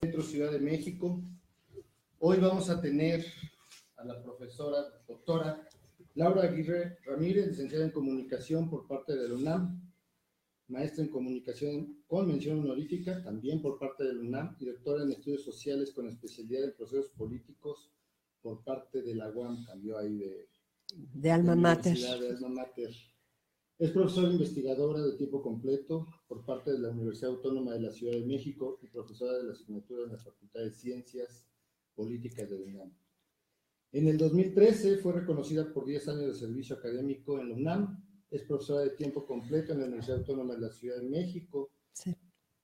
Centro Ciudad de México. Hoy vamos a tener a la profesora doctora Laura Aguirre Ramírez, licenciada en Comunicación por parte de la UNAM, maestra en Comunicación con mención honorífica también por parte de la UNAM y doctora en Estudios Sociales con especialidad en Procesos Políticos por parte de la UAM, cambió ahí de alma mater. De alma mater. Es profesora investigadora de tiempo completo por parte de la Universidad Autónoma de la Ciudad de México y profesora de la asignatura en la Facultad de Ciencias Políticas de la UNAM. En el 2013 fue reconocida por 10 años de servicio académico en la UNAM. Es profesora de tiempo completo en la Universidad Autónoma de la Ciudad de México. Sí.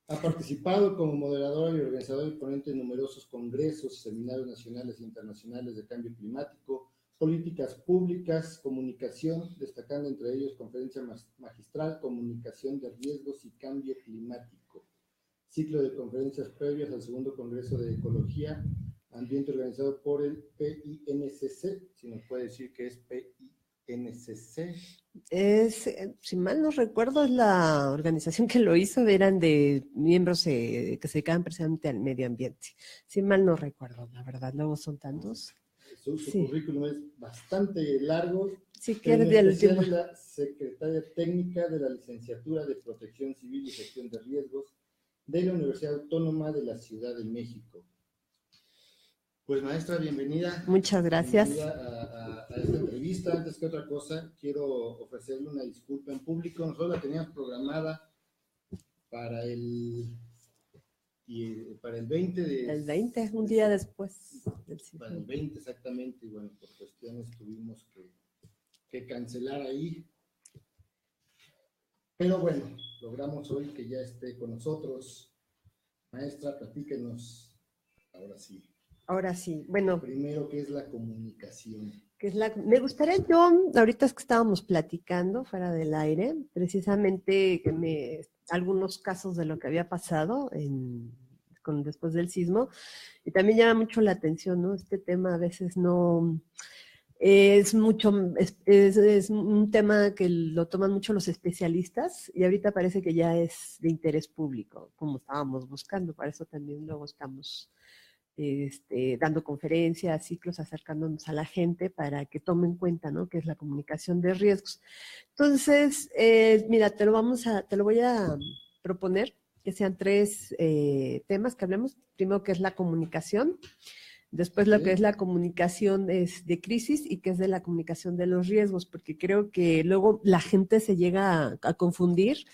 Ha participado como moderadora y organizadora y ponente en numerosos congresos y seminarios nacionales e internacionales de cambio climático, políticas públicas, comunicación, destacando entre ellos conferencia magistral, comunicación de riesgos y cambio climático, ciclo de conferencias previas al segundo Congreso de Ecología Ambiente organizado por el PINCC, si nos puede decir que es PINCC. Es, si mal no recuerdo, es la organización que lo hizo, eran de miembros que se dedicaban precisamente al medio ambiente. Si mal no recuerdo, la verdad, luego son tantos. Su Sí. currículum es bastante largo. Si quieres, del último. Es la secretaria técnica de la Licenciatura de Protección Civil y Gestión de Riesgos de la Universidad Autónoma de la Ciudad de México. Pues maestra, bienvenida. Muchas gracias. Bienvenida a esta entrevista. Antes que otra cosa, quiero ofrecerle una disculpa en público. Nosotros la teníamos programada para el 20 de... El 20, un día después del sismo. Para el 20 exactamente, y bueno, por cuestiones tuvimos que cancelar ahí. Pero bueno, logramos hoy que ya esté con nosotros. Maestra, platíquenos, ahora sí. Ahora sí, bueno. Primero, ¿qué es la comunicación? Me gustaría yo, ahorita es que estábamos platicando fuera del aire, precisamente algunos casos de lo que había pasado después del sismo, y también llama mucho la atención, ¿no? Este tema a veces no es mucho, es un tema que lo toman mucho los especialistas, y ahorita parece que ya es de interés público, como estábamos buscando, para eso también luego estamos dando conferencias, ciclos, acercándonos a la gente para que tomen en cuenta, ¿no?, que es la comunicación de riesgos. Entonces, mira, te lo voy a proponer que sean 3 temas que hablemos. Primero, que es la comunicación, después lo que es la comunicación de crisis y que es de la comunicación de los riesgos, porque creo que luego la gente se llega a confundir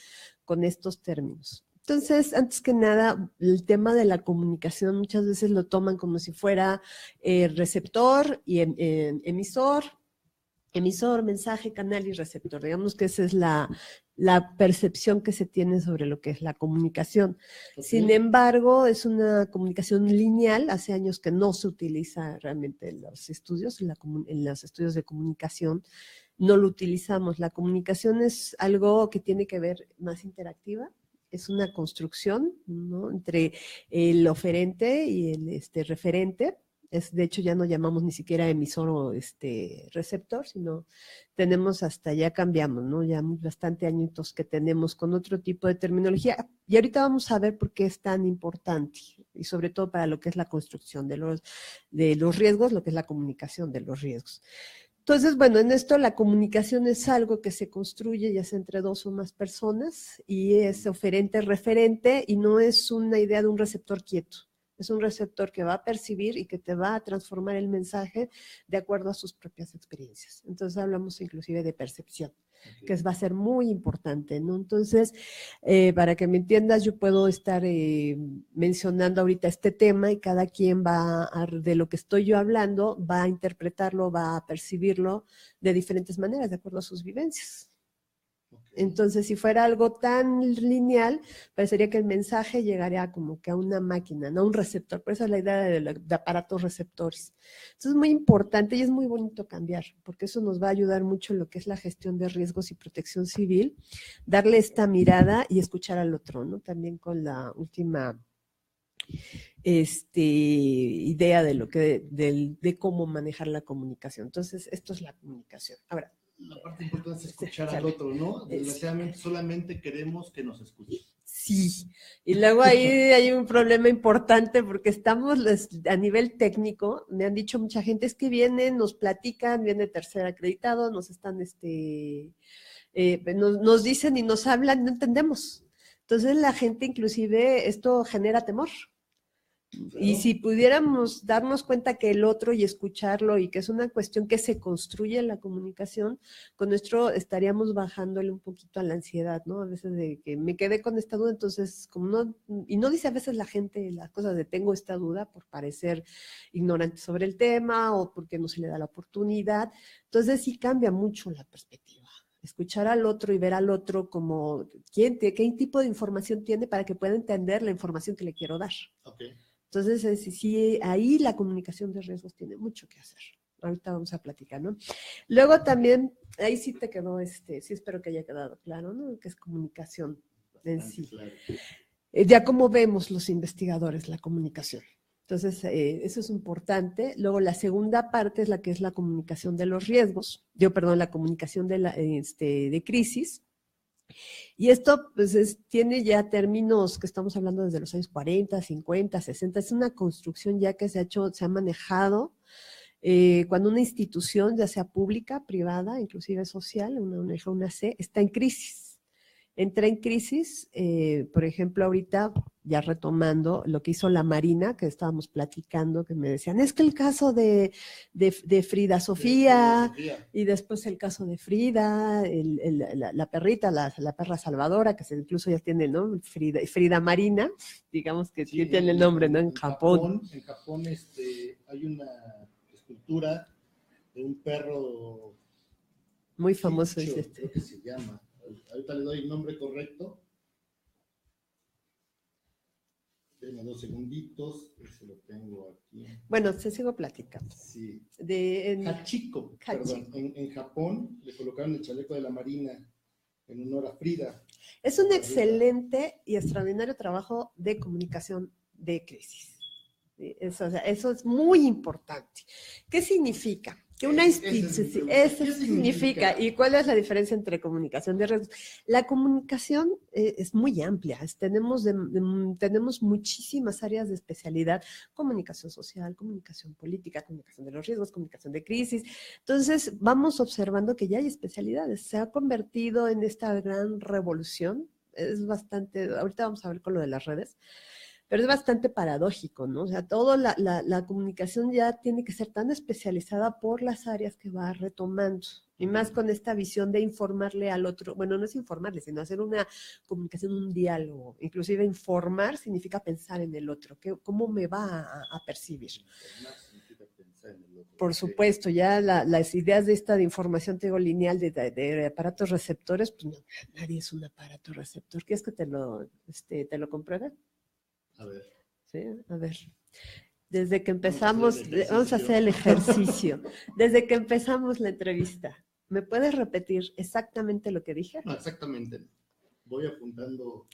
con estos términos. Entonces, antes que nada, el tema de la comunicación muchas veces lo toman como si fuera receptor y emisor, mensaje, canal y receptor. Digamos que esa es la percepción que se tiene sobre lo que es la comunicación. Okay. Sin embargo, es una comunicación lineal. Hace años que no se utiliza realmente en los estudios, en los estudios de comunicación, no lo utilizamos. La comunicación es algo que tiene que ver más interactiva. Es una construcción, ¿no?, entre el oferente y el referente. De hecho, ya no llamamos ni siquiera emisor o receptor, sino tenemos ya cambiamos, ¿no? Ya bastante añitos que tenemos con otro tipo de terminología. Y ahorita vamos a ver por qué es tan importante, y sobre todo para lo que es la construcción de los riesgos, lo que es la comunicación de los riesgos. Entonces, bueno, en esto la comunicación es algo que se construye ya sea entre 2 o más personas y es oferente-referente y no es una idea de un receptor quieto. Es un receptor que va a percibir y que te va a transformar el mensaje de acuerdo a sus propias experiencias. Entonces hablamos inclusive de percepción, okay, que va a ser muy importante, ¿no? Entonces, para que me entiendas, yo puedo estar mencionando ahorita este tema y cada quien de lo que estoy yo hablando, va a interpretarlo, va a percibirlo de diferentes maneras, de acuerdo a sus vivencias. Entonces, si fuera algo tan lineal, parecería que el mensaje llegaría como que a una máquina, no a un receptor. Por eso es la idea de aparatos receptores. Entonces, es muy importante y es muy bonito cambiar, porque eso nos va a ayudar mucho en lo que es la gestión de riesgos y protección civil, darle esta mirada y escuchar al otro, ¿no? También con la última idea de cómo manejar la comunicación. Entonces, esto es la comunicación. Ahora, la parte importante es escuchar al otro, ¿no? Desgraciadamente solamente queremos que nos escuchen. Sí, y luego ahí hay un problema importante porque estamos a nivel técnico, me han dicho mucha gente, es que vienen, nos platican, viene tercer acreditado, nos están, nos dicen y nos hablan, no entendemos. Entonces la gente inclusive, esto genera temor. Y si pudiéramos darnos cuenta que el otro y escucharlo y que es una cuestión que se construye en la comunicación, con nuestro estaríamos bajándole un poquito a la ansiedad, ¿no? A veces de que me quedé con esta duda, entonces, como no, y no dice a veces la gente las cosas de tengo esta duda por parecer ignorante sobre el tema o porque no se le da la oportunidad, entonces sí cambia mucho la perspectiva. Escuchar al otro y ver al otro como qué tipo de información tiene para que pueda entender la información que le quiero dar. Okay. Entonces, sí, ahí la comunicación de riesgos tiene mucho que hacer. Ahorita vamos a platicar, ¿no? Luego también, ahí sí te quedó, sí espero que haya quedado claro, ¿no? Que es comunicación en sí. Claro. Ya como vemos los investigadores, la comunicación. Entonces, eso es importante. Luego, la segunda parte es la que es la comunicación de los riesgos. La comunicación de crisis. Y esto pues tiene ya términos que estamos hablando desde los años 40, 50, 60, es una construcción ya que se ha manejado cuando una institución, ya sea pública, privada, inclusive social, una ONG, una C, está en crisis. Entra en crisis, por ejemplo, ahorita, ya retomando lo que hizo la Marina, que estábamos platicando, que me decían, es que el caso de Frida Sofía, y después el caso de Frida, la perrita, la perra salvadora, que incluso ya tiene, ¿no? Frida Marina, digamos que sí, tiene el nombre, ¿no? En Japón. En Japón hay una escultura de un perro muy famoso, creo que se llama. Ahorita le doy el nombre correcto. Denme 2 segunditos, se lo tengo aquí. Bueno, se sigo platicando. Sí. Hachiko, perdón. En Japón le colocaron el chaleco de la Marina en honor a Frida. Es un excelente y extraordinario trabajo de comunicación de crisis. Eso es muy importante. ¿Qué significa? Que una institución, eso significa, ¿y cuál es la diferencia entre comunicación de riesgos? La comunicación es muy amplia, tenemos muchísimas áreas de especialidad, comunicación social, comunicación política, comunicación de los riesgos, comunicación de crisis, entonces vamos observando que ya hay especialidades, se ha convertido en esta gran revolución, es bastante, ahorita vamos a ver con lo de las redes, pero es bastante paradójico, ¿no? O sea, toda la comunicación ya tiene que ser tan especializada por las áreas que va retomando, y más con esta visión de informarle al otro, bueno, no es informarle, sino hacer una comunicación, un diálogo, inclusive informar significa pensar en el otro, ¿cómo me va a percibir? Por supuesto, ya las ideas de esta de información, te digo, lineal de aparatos receptores, pues no, nadie es un aparato receptor. ¿Quieres que te lo compruebe? A ver. Sí, a ver. Desde que empezamos, vamos a hacer el ejercicio. Desde que empezamos la entrevista, ¿me puedes repetir exactamente lo que dije? No, exactamente. Voy apuntando.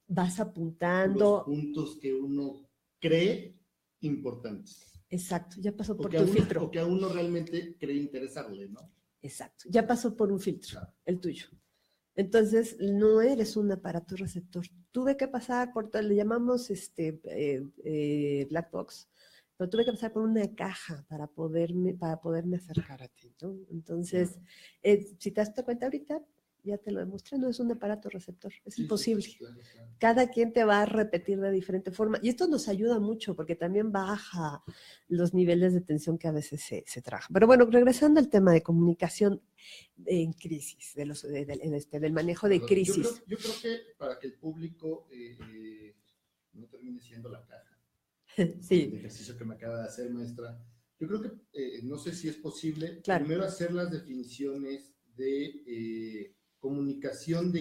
Vas apuntando. Los puntos que uno cree importantes. Exacto, ya pasó por tu filtro. O que a uno realmente cree interesarle, ¿no? Exacto, ya pasó por un filtro, claro. El tuyo. Entonces, no eres un aparato receptor. Tuve que pasar por, le llamamos black box, pero tuve que pasar por una caja para poderme acercar a ti, ¿no? Entonces, si te das cuenta ahorita, ya te lo demostré, no es un aparato receptor, es imposible. Sí, claro. Cada quien te va a repetir de diferente forma, y esto nos ayuda mucho, porque también baja los niveles de tensión que a veces se trabajan. Pero bueno, regresando al tema de comunicación en crisis, del manejo de crisis. Yo creo que para que el público no termine siendo la caja, sí. El ejercicio que me acaba de hacer, maestra, yo creo que, no sé si es posible, claro. Primero hacer las definiciones de comunicación,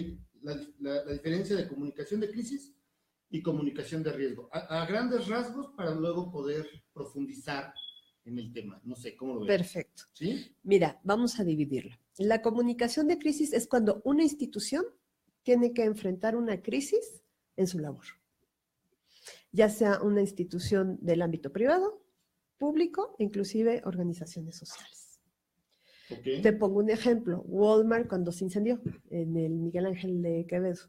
la diferencia de comunicación de crisis y comunicación de riesgo, a grandes rasgos, para luego poder profundizar en el tema. No sé, ¿cómo lo ves? Perfecto. ¿Sí? Mira, vamos a dividirlo. La comunicación de crisis es cuando una institución tiene que enfrentar una crisis en su labor, ya sea una institución del ámbito privado, público, inclusive organizaciones sociales. Okay. Te pongo un ejemplo, Walmart cuando se incendió en el Miguel Ángel de Quevedo.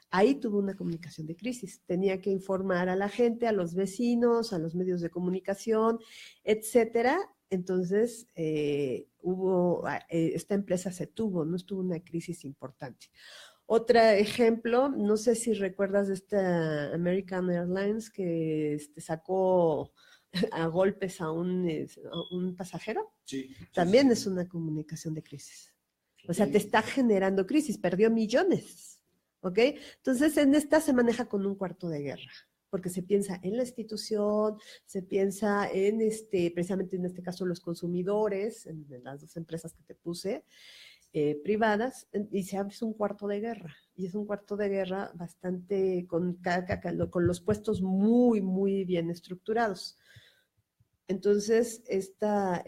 Ahí tuvo una comunicación de crisis. Tenía que informar a la gente, a los vecinos, a los medios de comunicación, etcétera. Entonces, esta empresa no estuvo una crisis importante. Otro ejemplo, no sé si recuerdas de esta American Airlines que sacó a golpes a un pasajero. Sí, También es una comunicación de crisis. O sea, te está generando crisis, perdió millones, ¿ok? Entonces, en esta se maneja con un cuarto de guerra, porque se piensa en la institución, se piensa en, precisamente en este caso, los consumidores, en las dos empresas que te puse, privadas, y se hace un cuarto de guerra, y es un cuarto de guerra bastante, con los puestos muy, muy bien estructurados. Entonces, esta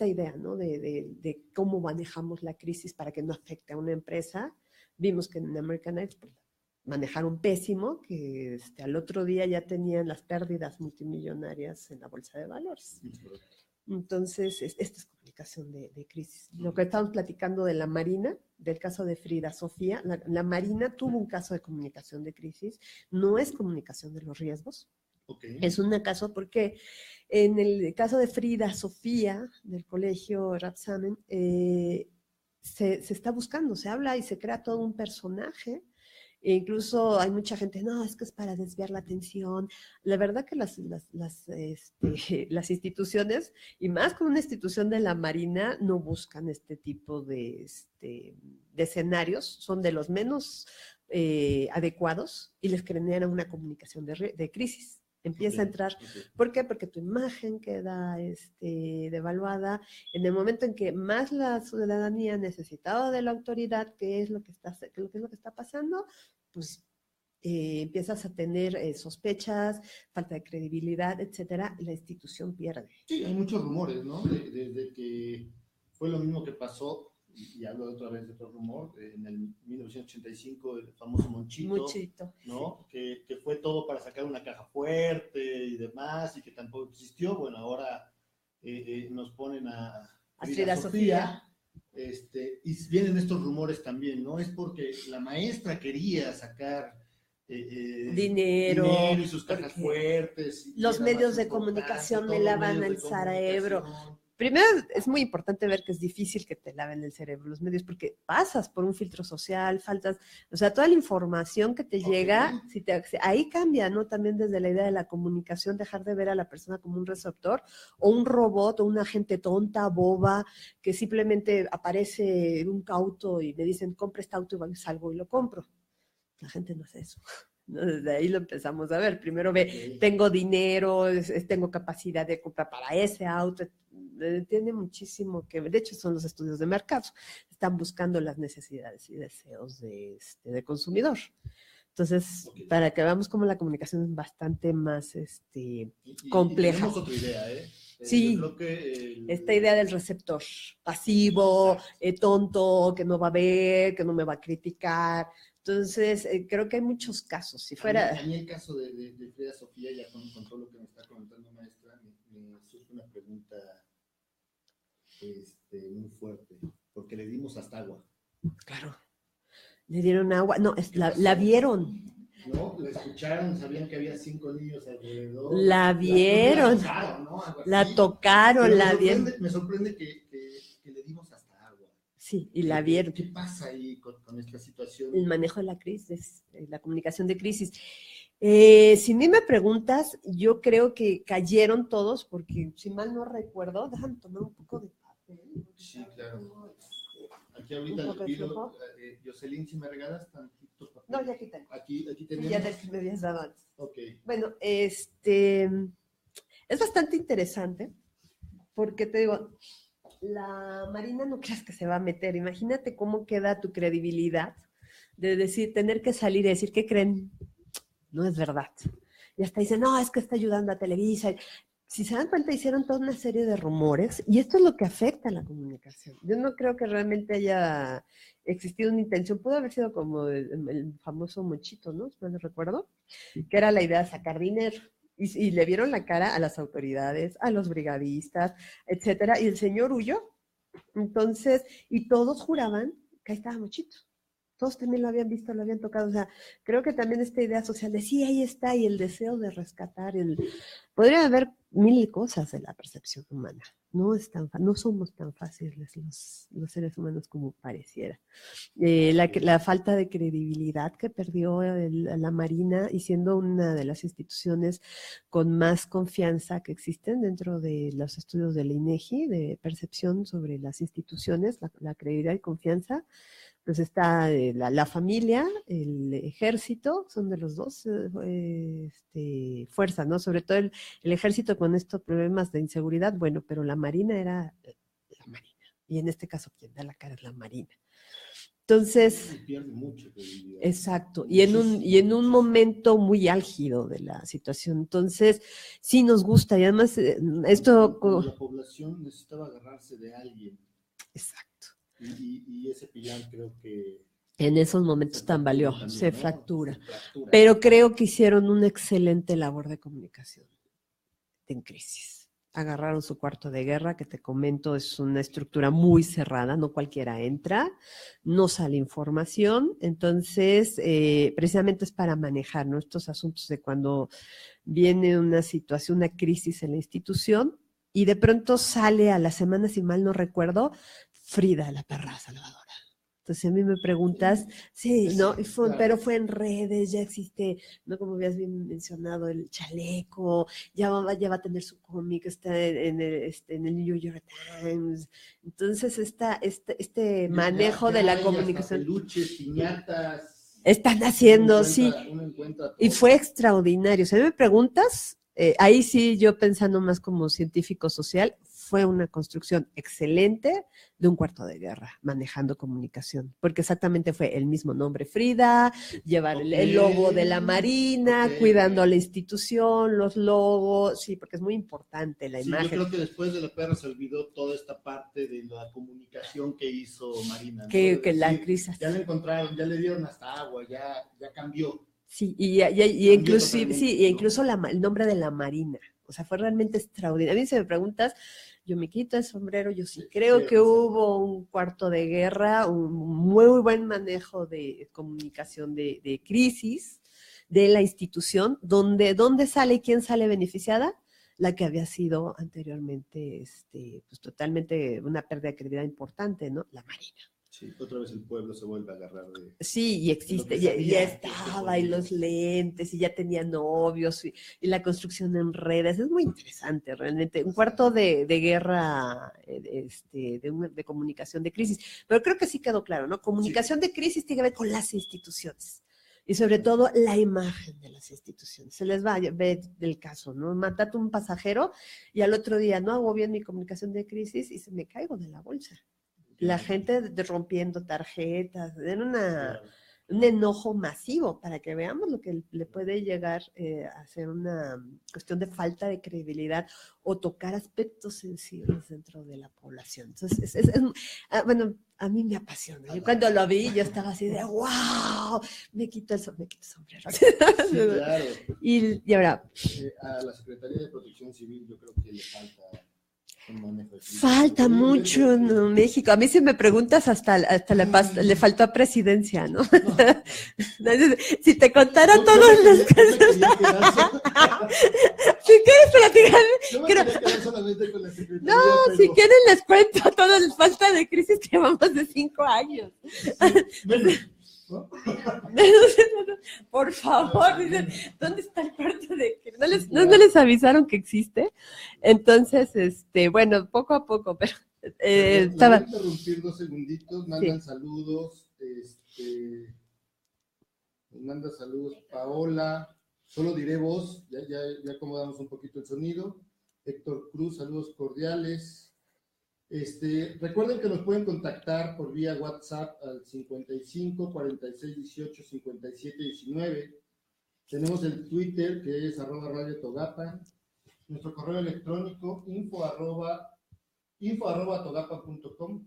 idea, ¿no? de cómo manejamos la crisis para que no afecte a una empresa, vimos que en American Airlines manejaron pésimo, que al otro día ya tenían las pérdidas multimillonarias en la bolsa de valores. Entonces, esta es comunicación de crisis. Lo que estamos platicando de la Marina, del caso de Frida Sofía, la Marina tuvo un caso de comunicación de crisis, no es comunicación de los riesgos. Okay. Es un caso porque en el caso de Frida Sofía, del colegio Rapsamen, se está buscando, se habla y se crea todo un personaje. E incluso hay mucha gente, no, es que es para desviar la atención. La verdad que las instituciones, y más con una institución de la Marina, no buscan este tipo de escenarios, son de los menos adecuados y les crean una comunicación de crisis. Empieza a entrar. ¿Por qué? Porque tu imagen queda devaluada. En el momento en que más la ciudadanía necesitaba de la autoridad, ¿qué es lo que está pasando? Pues empiezas a tener sospechas, falta de credibilidad, etcétera, y la institución pierde. Sí, hay muchos rumores, ¿no? Desde que fue lo mismo que pasó, y hablo otra vez de otro rumor, en el 1985, el famoso Monchito, ¿no? Que fue todo para sacar una caja fuerte y demás, y que tampoco existió. Bueno, ahora nos ponen a Frida Sofía. Y vienen estos rumores también, ¿no? Es porque la maestra quería sacar dinero y sus cajas fuertes. Y los medios de comunicación me lavan el cerebro. Primero, es muy importante ver que es difícil que te laven el cerebro los medios, porque pasas por un filtro social, o sea, toda la información que te llega, ahí cambia, ¿no? También desde la idea de la comunicación, dejar de ver a la persona como un receptor, o un robot, o una gente tonta, boba, que simplemente aparece en un auto y me dicen, compra este auto y salgo y lo compro. La gente no hace eso. Desde ahí lo empezamos a ver. Primero ve, tengo dinero, tengo capacidad de comprar para ese auto. Tiene muchísimo que ver. De hecho, son los estudios de mercado. Están buscando las necesidades y deseos de consumidor. Entonces, para que veamos cómo la comunicación es bastante más compleja. Tenemos otra idea, ¿eh? Sí, yo creo que esta idea del receptor pasivo, tonto, que no va a ver, que no me va a criticar. Entonces, creo que hay muchos casos. Si fuera... A mí el caso de Frida Sofía, ya con todo lo que me está comentando, maestra, me surge una pregunta muy fuerte, porque le dimos hasta agua. Claro, le dieron agua. No, la vieron. ¿No? La escucharon, sabían que había 5 niños alrededor. La vieron. La tocaron, la vieron. Me sorprende que le dimos hasta agua. Sí, y la vieron. ¿Qué pasa ahí con esta situación? El manejo de la crisis, la comunicación de crisis. Si a mí me preguntas, yo creo que cayeron todos, porque si mal no recuerdo, déjame tomar un poco de papel. Sí, claro. Aquí ahorita le pido, Jocelyn, si me regalas tantito papel. No, ya aquí tengo. Aquí tenemos. Ya me habías dado antes. Ok. Bueno, es bastante interesante, porque te digo, la Marina no creas que se va a meter. Imagínate cómo queda tu credibilidad de decir, tener que salir y decir, ¿qué creen? No es verdad. Y hasta dicen, no, es que está ayudando a Televisa. Si se dan cuenta, hicieron toda una serie de rumores y esto es lo que afecta a la comunicación. Yo no creo que realmente haya existido una intención. Pudo haber sido como el famoso Monchito, ¿no? No me recuerdo, que era la idea de sacar dinero. Y le vieron la cara a las autoridades, a los brigadistas, etcétera, y el señor huyó. Entonces, y todos juraban que ahí estaba Monchito. todos también lo habían visto, lo habían tocado. O sea, creo que también esta idea social de sí, ahí está, y el deseo de rescatar, podría haber mil cosas de la percepción humana. No es no somos tan fáciles los seres humanos como pareciera. La falta de credibilidad que perdió la Marina, y siendo una de las instituciones con más confianza que existen dentro de los estudios del INEGI, de percepción sobre las instituciones, la credibilidad y confianza, pues está la familia, el ejército, son de los dos fuerzas, ¿no? Sobre todo el ejército con estos problemas de inseguridad, bueno, pero la Marina era la Marina. Y en este caso, quien da la cara es la Marina. Entonces, pierde mucho credibilidad. Exacto, y en un momento muy álgido de la situación. Entonces, sí nos gusta, y además esto... La población necesitaba agarrarse de alguien. Exacto. Y ese pilar creo que... En esos momentos tambaleó, también, se ¿no? fractura. Se fractura. Pero creo que hicieron una excelente labor de comunicación en crisis. Agarraron su cuarto de guerra, que te comento, es una estructura muy cerrada, no cualquiera entra, no sale información, entonces precisamente es para manejar, ¿no?, estos asuntos de cuando viene una situación, una crisis en la institución, y de pronto sale a la semana, si mal no recuerdo, Frida, la perra salvadora. Entonces, a mí me preguntas, sí, ¿no? Claro. Pero fue en redes, ya existe, ¿no? Como habías bien mencionado, el chaleco, ya va a tener su cómic, está en el New York Times. Entonces, este manejo de la comunicación. Peluches, piñatas. Están haciendo, sí. Y fue extraordinario. Si me preguntas, ahí sí, yo pensando más como científico social, fue una construcción excelente de un cuarto de guerra, manejando comunicación, porque exactamente fue el mismo nombre, Frida, llevar el logo de la Marina, cuidando la institución, los logos, sí, porque es muy importante la imagen. Yo creo que después de la perra se olvidó toda esta parte de la comunicación que hizo Marina, ¿no? Que la crisis. Ya la encontraron, ya le dieron hasta agua, ya cambió. Sí, y inclusive, sí, y incluso el nombre de la Marina, o sea, fue realmente extraordinario. A mí, si me preguntas, yo me quito el sombrero, yo sí creo que hubo un cuarto de guerra, un muy buen manejo de comunicación de crisis de la institución, ¿dónde sale y quién sale beneficiada? La que había sido anteriormente, pues totalmente una pérdida de credibilidad importante, ¿no? La Marina. Sí, otra vez el pueblo se vuelve a agarrar de... Sí, y existe, ya estaba, y los lentes, y ya tenía novios, y la construcción en redes, es muy interesante realmente, un cuarto de guerra, de comunicación de crisis, pero creo que sí quedó claro, ¿no? Comunicación de crisis tiene que ver con las instituciones, y sobre todo la imagen de las instituciones. Se les va a ver del caso, ¿no? Mátate un pasajero, y al otro día no hago bien mi comunicación de crisis, y se me caigo de la bolsa. La gente rompiendo tarjetas, era un enojo masivo, para que veamos lo que le puede llegar a ser una cuestión de falta de credibilidad o tocar aspectos sensibles dentro de la población. Entonces, bueno, a mí me apasiona. Yo cuando lo vi, yo estaba así de ¡wow! Me quito el sombrero. Sí, claro. Y ahora... a la Secretaría de Protección Civil yo creo que le falta mucho en México. A mí, si me preguntas, hasta le faltó a presidencia, ¿no? Si te contara todos los casos. Si quieres platicar. No, si quieren les cuento toda la falta de crisis que llevamos de 5 años. ¿No? Por favor, dicen, ¿dónde está el cuarto de que no les avisaron que existe? Entonces, bueno, poco a poco, pero estaba... Voy a interrumpir 2 segunditos, mandan saludos, manda saludos Paola, solo diré vos, ya acomodamos un poquito el sonido. Héctor Cruz, saludos cordiales. Recuerden que nos pueden contactar por vía WhatsApp al 55 46 18 57 19. Tenemos el Twitter, que es @Radio Togapan. Nuestro correo electrónico info@togapan.com.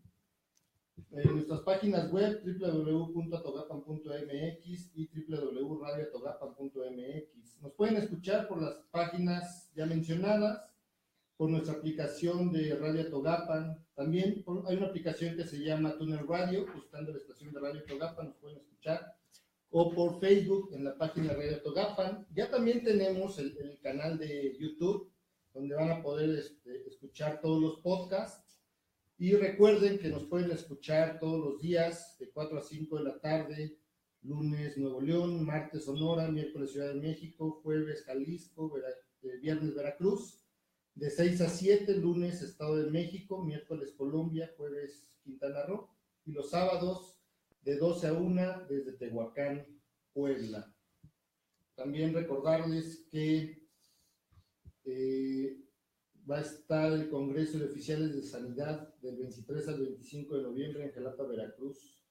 Nuestras páginas web www.togapan.mx y www.radiotogapan.mx. Nos pueden escuchar por las páginas ya mencionadas, con nuestra aplicación de Radio Togapan. También hay una aplicación que se llama Tuner Radio, buscando la estación de Radio Togapan, nos pueden escuchar. O por Facebook, en la página de Radio Togapan. Ya también tenemos el canal de YouTube, donde van a poder escuchar todos los podcasts. Y recuerden que nos pueden escuchar todos los días, de 4 a 5 de la tarde, lunes Nuevo León, martes Sonora, miércoles Ciudad de México, jueves Jalisco, viernes Veracruz, de 6 a 7, lunes Estado de México, miércoles Colombia, jueves Quintana Roo, y los sábados de 12 a 1 desde Tehuacán, Puebla. También recordarles que va a estar el Congreso de Oficiales de Sanidad del 23 al 25 de noviembre en Jalapa, Veracruz.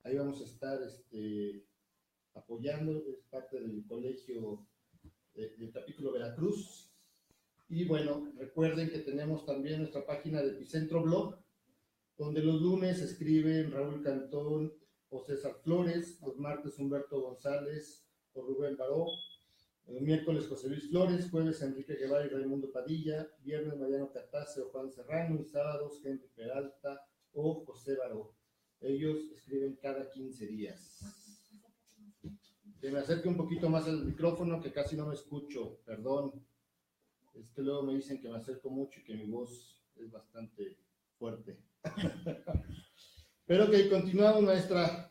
Ahí vamos a estar apoyando, es parte del colegio del capítulo Veracruz. Y bueno, recuerden que tenemos también nuestra página de Epicentro Blog, donde los lunes escriben Raúl Cantón o César Flores, los martes Humberto González o Rubén Baró, el miércoles José Luis Flores, jueves Enrique Guevara y Raimundo Padilla, viernes Mariano Catase o Juan Serrano, y sábados Henry Peralta o José Baró. Ellos escriben cada 15 días. Que me acerque un poquito más al micrófono, que casi no me escucho, perdón. Es que luego me dicen que me acerco mucho y que mi voz es bastante fuerte. Pero que continuamos, maestra.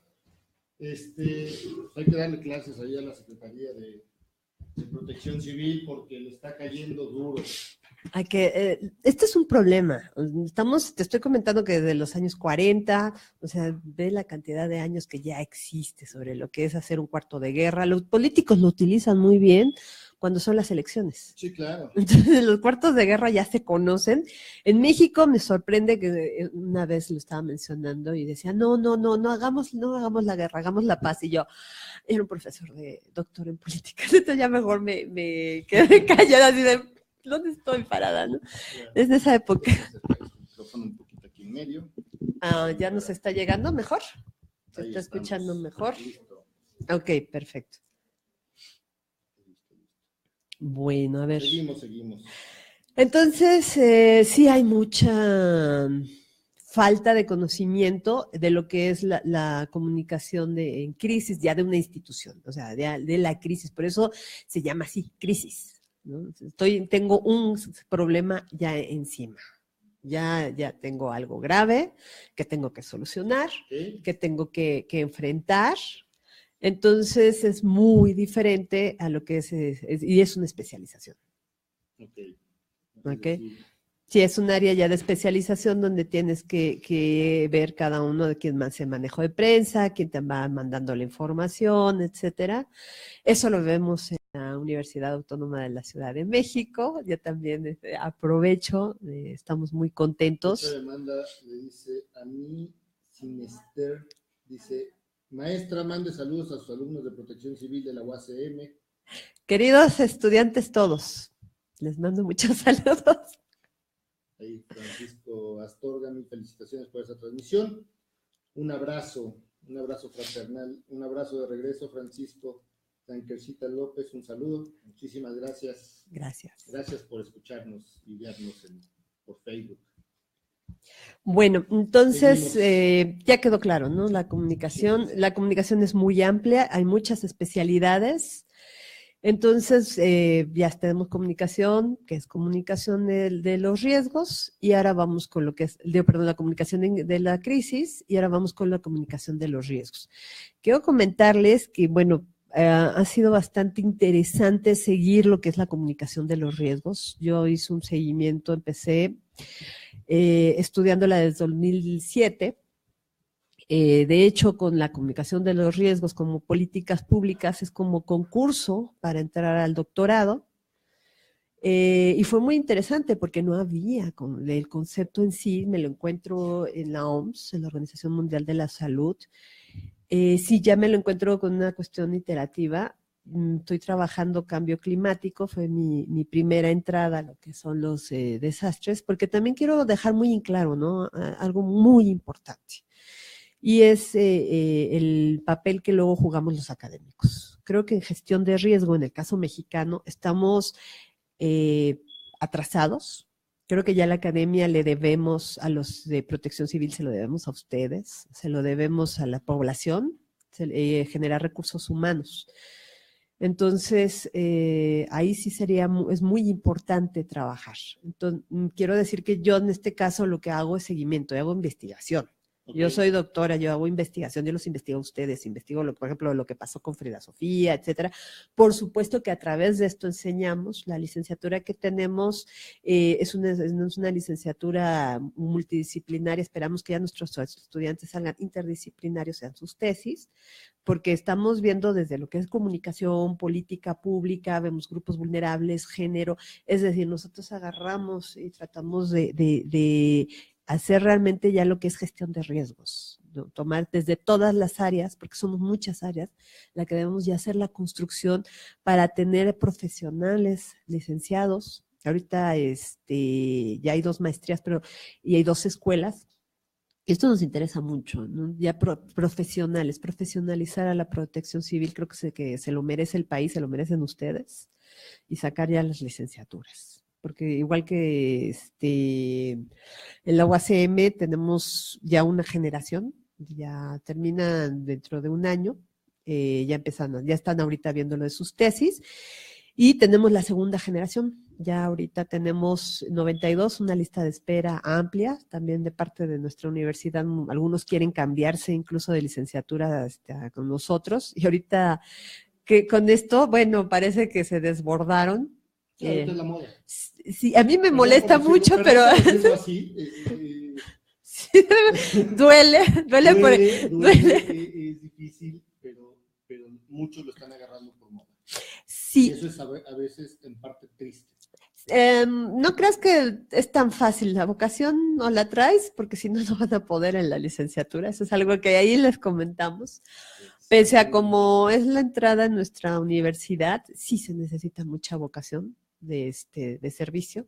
Hay que darle clases ahí a la Secretaría de Protección Civil porque le está cayendo duro. Este es un problema. Te estoy comentando que desde los años 40, o sea, ve la cantidad de años que ya existe sobre lo que es hacer un cuarto de guerra. Los políticos lo utilizan muy bien cuando son las elecciones. Sí, claro. Entonces, los cuartos de guerra ya se conocen. En México me sorprende que una vez lo estaba mencionando y decía, no hagamos la guerra, hagamos la paz. Y yo, era un profesor doctor en política, entonces ya mejor me quedé callada así de, ¿dónde estoy parada? ¿No? Claro. Desde esa época. El micrófono un poquito aquí en medio. ¿Ya nos está llegando mejor? ¿Se Ahí está estamos. escuchando mejor? Listo. Ok, perfecto. Bueno, a ver. Seguimos. Entonces, sí hay mucha falta de conocimiento de lo que es la comunicación en crisis, ya de una institución, o sea, de la crisis. Por eso se llama así, crisis, ¿no? Tengo un problema ya encima. Ya tengo algo grave que tengo que solucionar, ¿Sí? que tengo que enfrentar. Entonces es muy diferente a lo que y es una especialización. Ok. Sí, es un área ya de especialización donde tienes que ver cada uno de quién más hace manejo de prensa, quién te va mandando la información, etcétera. Eso lo vemos en la Universidad Autónoma de la Ciudad de México. Yo también aprovecho, estamos muy contentos. Esta demanda le dice a mí, Sinester, dice, maestra, mande saludos a sus alumnos de Protección Civil de la UACM. Queridos estudiantes todos, les mando muchos saludos. Ahí Francisco Astorga, mil felicitaciones por esa transmisión. Un abrazo fraternal, un abrazo de regreso, Francisco. Tanquercita López, un saludo. Muchísimas gracias. Gracias por escucharnos y vernos por Facebook. Bueno, entonces ya quedó claro, ¿no? La comunicación es muy amplia, hay muchas especialidades. Entonces, ya tenemos comunicación, que es comunicación de los riesgos, y ahora vamos con lo que es, la comunicación de la crisis, y ahora vamos con la comunicación de los riesgos. Quiero comentarles que, bueno, ha sido bastante interesante seguir lo que es la comunicación de los riesgos. Yo hice un seguimiento, empecé estudiándola desde 2007. De hecho, con la comunicación de los riesgos como políticas públicas es como concurso para entrar al doctorado. Y fue muy interesante porque no había el concepto en sí, me lo encuentro en la OMS, en la Organización Mundial de la Salud. Sí, ya me lo encuentro con una cuestión iterativa. Estoy trabajando cambio climático, fue mi primera entrada a lo que son los desastres, porque también quiero dejar muy en claro, ¿no? Algo muy importante. Y es el papel que luego jugamos los académicos. Creo que en gestión de riesgo, en el caso mexicano, estamos atrasados Creo que ya la academia le debemos a los de Protección Civil, se lo debemos a ustedes, se lo debemos a la población, generar recursos humanos. Entonces, ahí sí es muy importante trabajar. Entonces, quiero decir que yo en este caso lo que hago es seguimiento, hago investigación. Okay. Yo soy doctora, yo hago investigación, yo los investigo a ustedes, investigo, por ejemplo, lo que pasó con Frida Sofía, etcétera. Por supuesto que a través de esto enseñamos. La licenciatura que tenemos es una licenciatura multidisciplinaria. Esperamos que ya nuestros estudiantes salgan interdisciplinarios, sean sus tesis, porque estamos viendo desde lo que es comunicación, política pública, vemos grupos vulnerables, género, es decir, nosotros agarramos y tratamos de hacer realmente ya lo que es gestión de riesgos, ¿no? Tomar desde todas las áreas, porque somos muchas áreas, la que debemos ya hacer la construcción para tener profesionales licenciados. Ahorita ya hay 2 maestrías, y hay 2 escuelas. Esto nos interesa mucho, ¿no? Ya profesionalizar a la protección civil, creo que se lo merece el país, se lo merecen ustedes, y sacar ya las licenciaturas. Porque igual que en la UACM tenemos ya una generación, ya terminan dentro de un año, ya están ahorita viendo lo de sus tesis, y tenemos la segunda generación. Ya ahorita tenemos 92, una lista de espera amplia, también de parte de nuestra universidad. Algunos quieren cambiarse incluso de licenciatura con nosotros. Y ahorita que con esto, bueno, parece que se desbordaron. Ahorita es la moda. Sí, a mí me molesta mucho, pero... Así, sí, duele. Es difícil, pero muchos lo están agarrando por moda. Sí. Y eso es a veces en parte triste. No creas que es tan fácil, la vocación no la traes, porque si no, no van a poder en la licenciatura. Eso es algo que ahí les comentamos. Pese a cómo es la entrada en nuestra universidad, sí se necesita mucha vocación de servicio.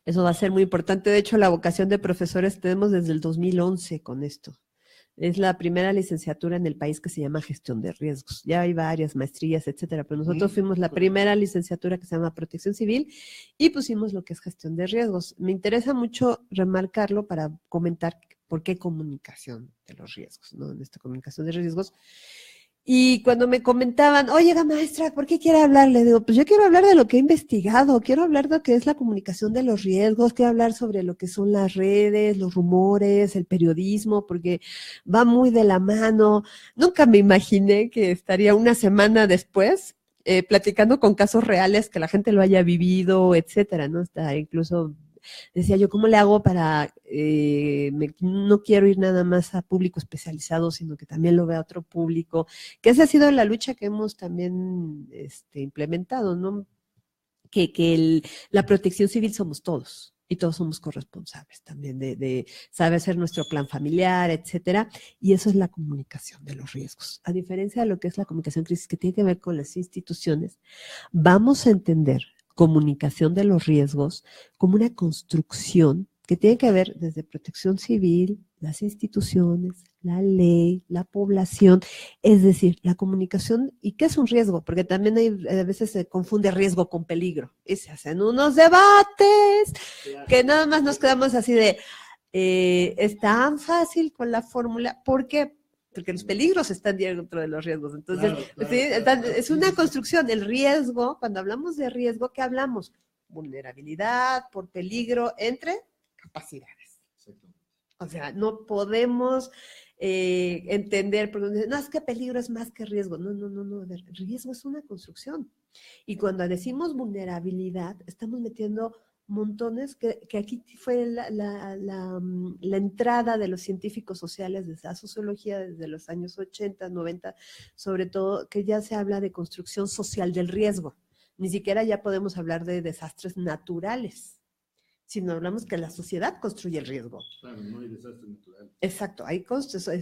Eso va a ser muy importante. De hecho, la vocación de profesores tenemos desde el 2011 con esto. Es la primera licenciatura en el país que se llama Gestión de Riesgos. Ya hay varias maestrías, etcétera, pero nosotros fuimos la primera licenciatura que se llama Protección Civil y pusimos lo que es Gestión de Riesgos. Me interesa mucho remarcarlo para comentar por qué comunicación de los riesgos, ¿no? En esta comunicación de riesgos. Y cuando me comentaban, oye, maestra, ¿por qué quiere hablar? Le digo, pues yo quiero hablar de lo que he investigado, quiero hablar de lo que es la comunicación de los riesgos, quiero hablar sobre lo que son las redes, los rumores, el periodismo, porque va muy de la mano. Nunca me imaginé que estaría una semana después platicando con casos reales que la gente lo haya vivido, etcétera, ¿no? Está incluso... Decía yo, ¿cómo le hago para, no quiero ir nada más a público especializado, sino que también lo vea otro público? Que esa ha sido la lucha que hemos también implementado, ¿no? Que la protección civil somos todos. Y todos somos corresponsables también de saber hacer nuestro plan familiar, etcétera. Y eso es la comunicación de los riesgos. A diferencia de lo que es la comunicación crisis, que tiene que ver con las instituciones, vamos a entender comunicación de los riesgos como una construcción que tiene que ver desde protección civil, las instituciones, la ley, la población, es decir, la comunicación. ¿Y qué es un riesgo? Porque también a veces se confunde riesgo con peligro y se hacen unos debates que nada más nos quedamos así de, es tan fácil con la fórmula, ¿por qué? Porque los peligros están dentro de los riesgos. Entonces, es una construcción. El riesgo, cuando hablamos de riesgo, ¿qué hablamos? Vulnerabilidad por peligro entre capacidades. O sea, no podemos entender, porque no, es que peligro es más que riesgo. No. Riesgo es una construcción. Y cuando decimos vulnerabilidad, estamos metiendo montones, que aquí fue la entrada de los científicos sociales desde la sociología, desde los años 80, 90, sobre todo, que ya se habla de construcción social del riesgo. Ni siquiera ya podemos hablar de desastres naturales, sino hablamos que la sociedad construye el riesgo. Claro, no hay desastres naturales. Exacto, hay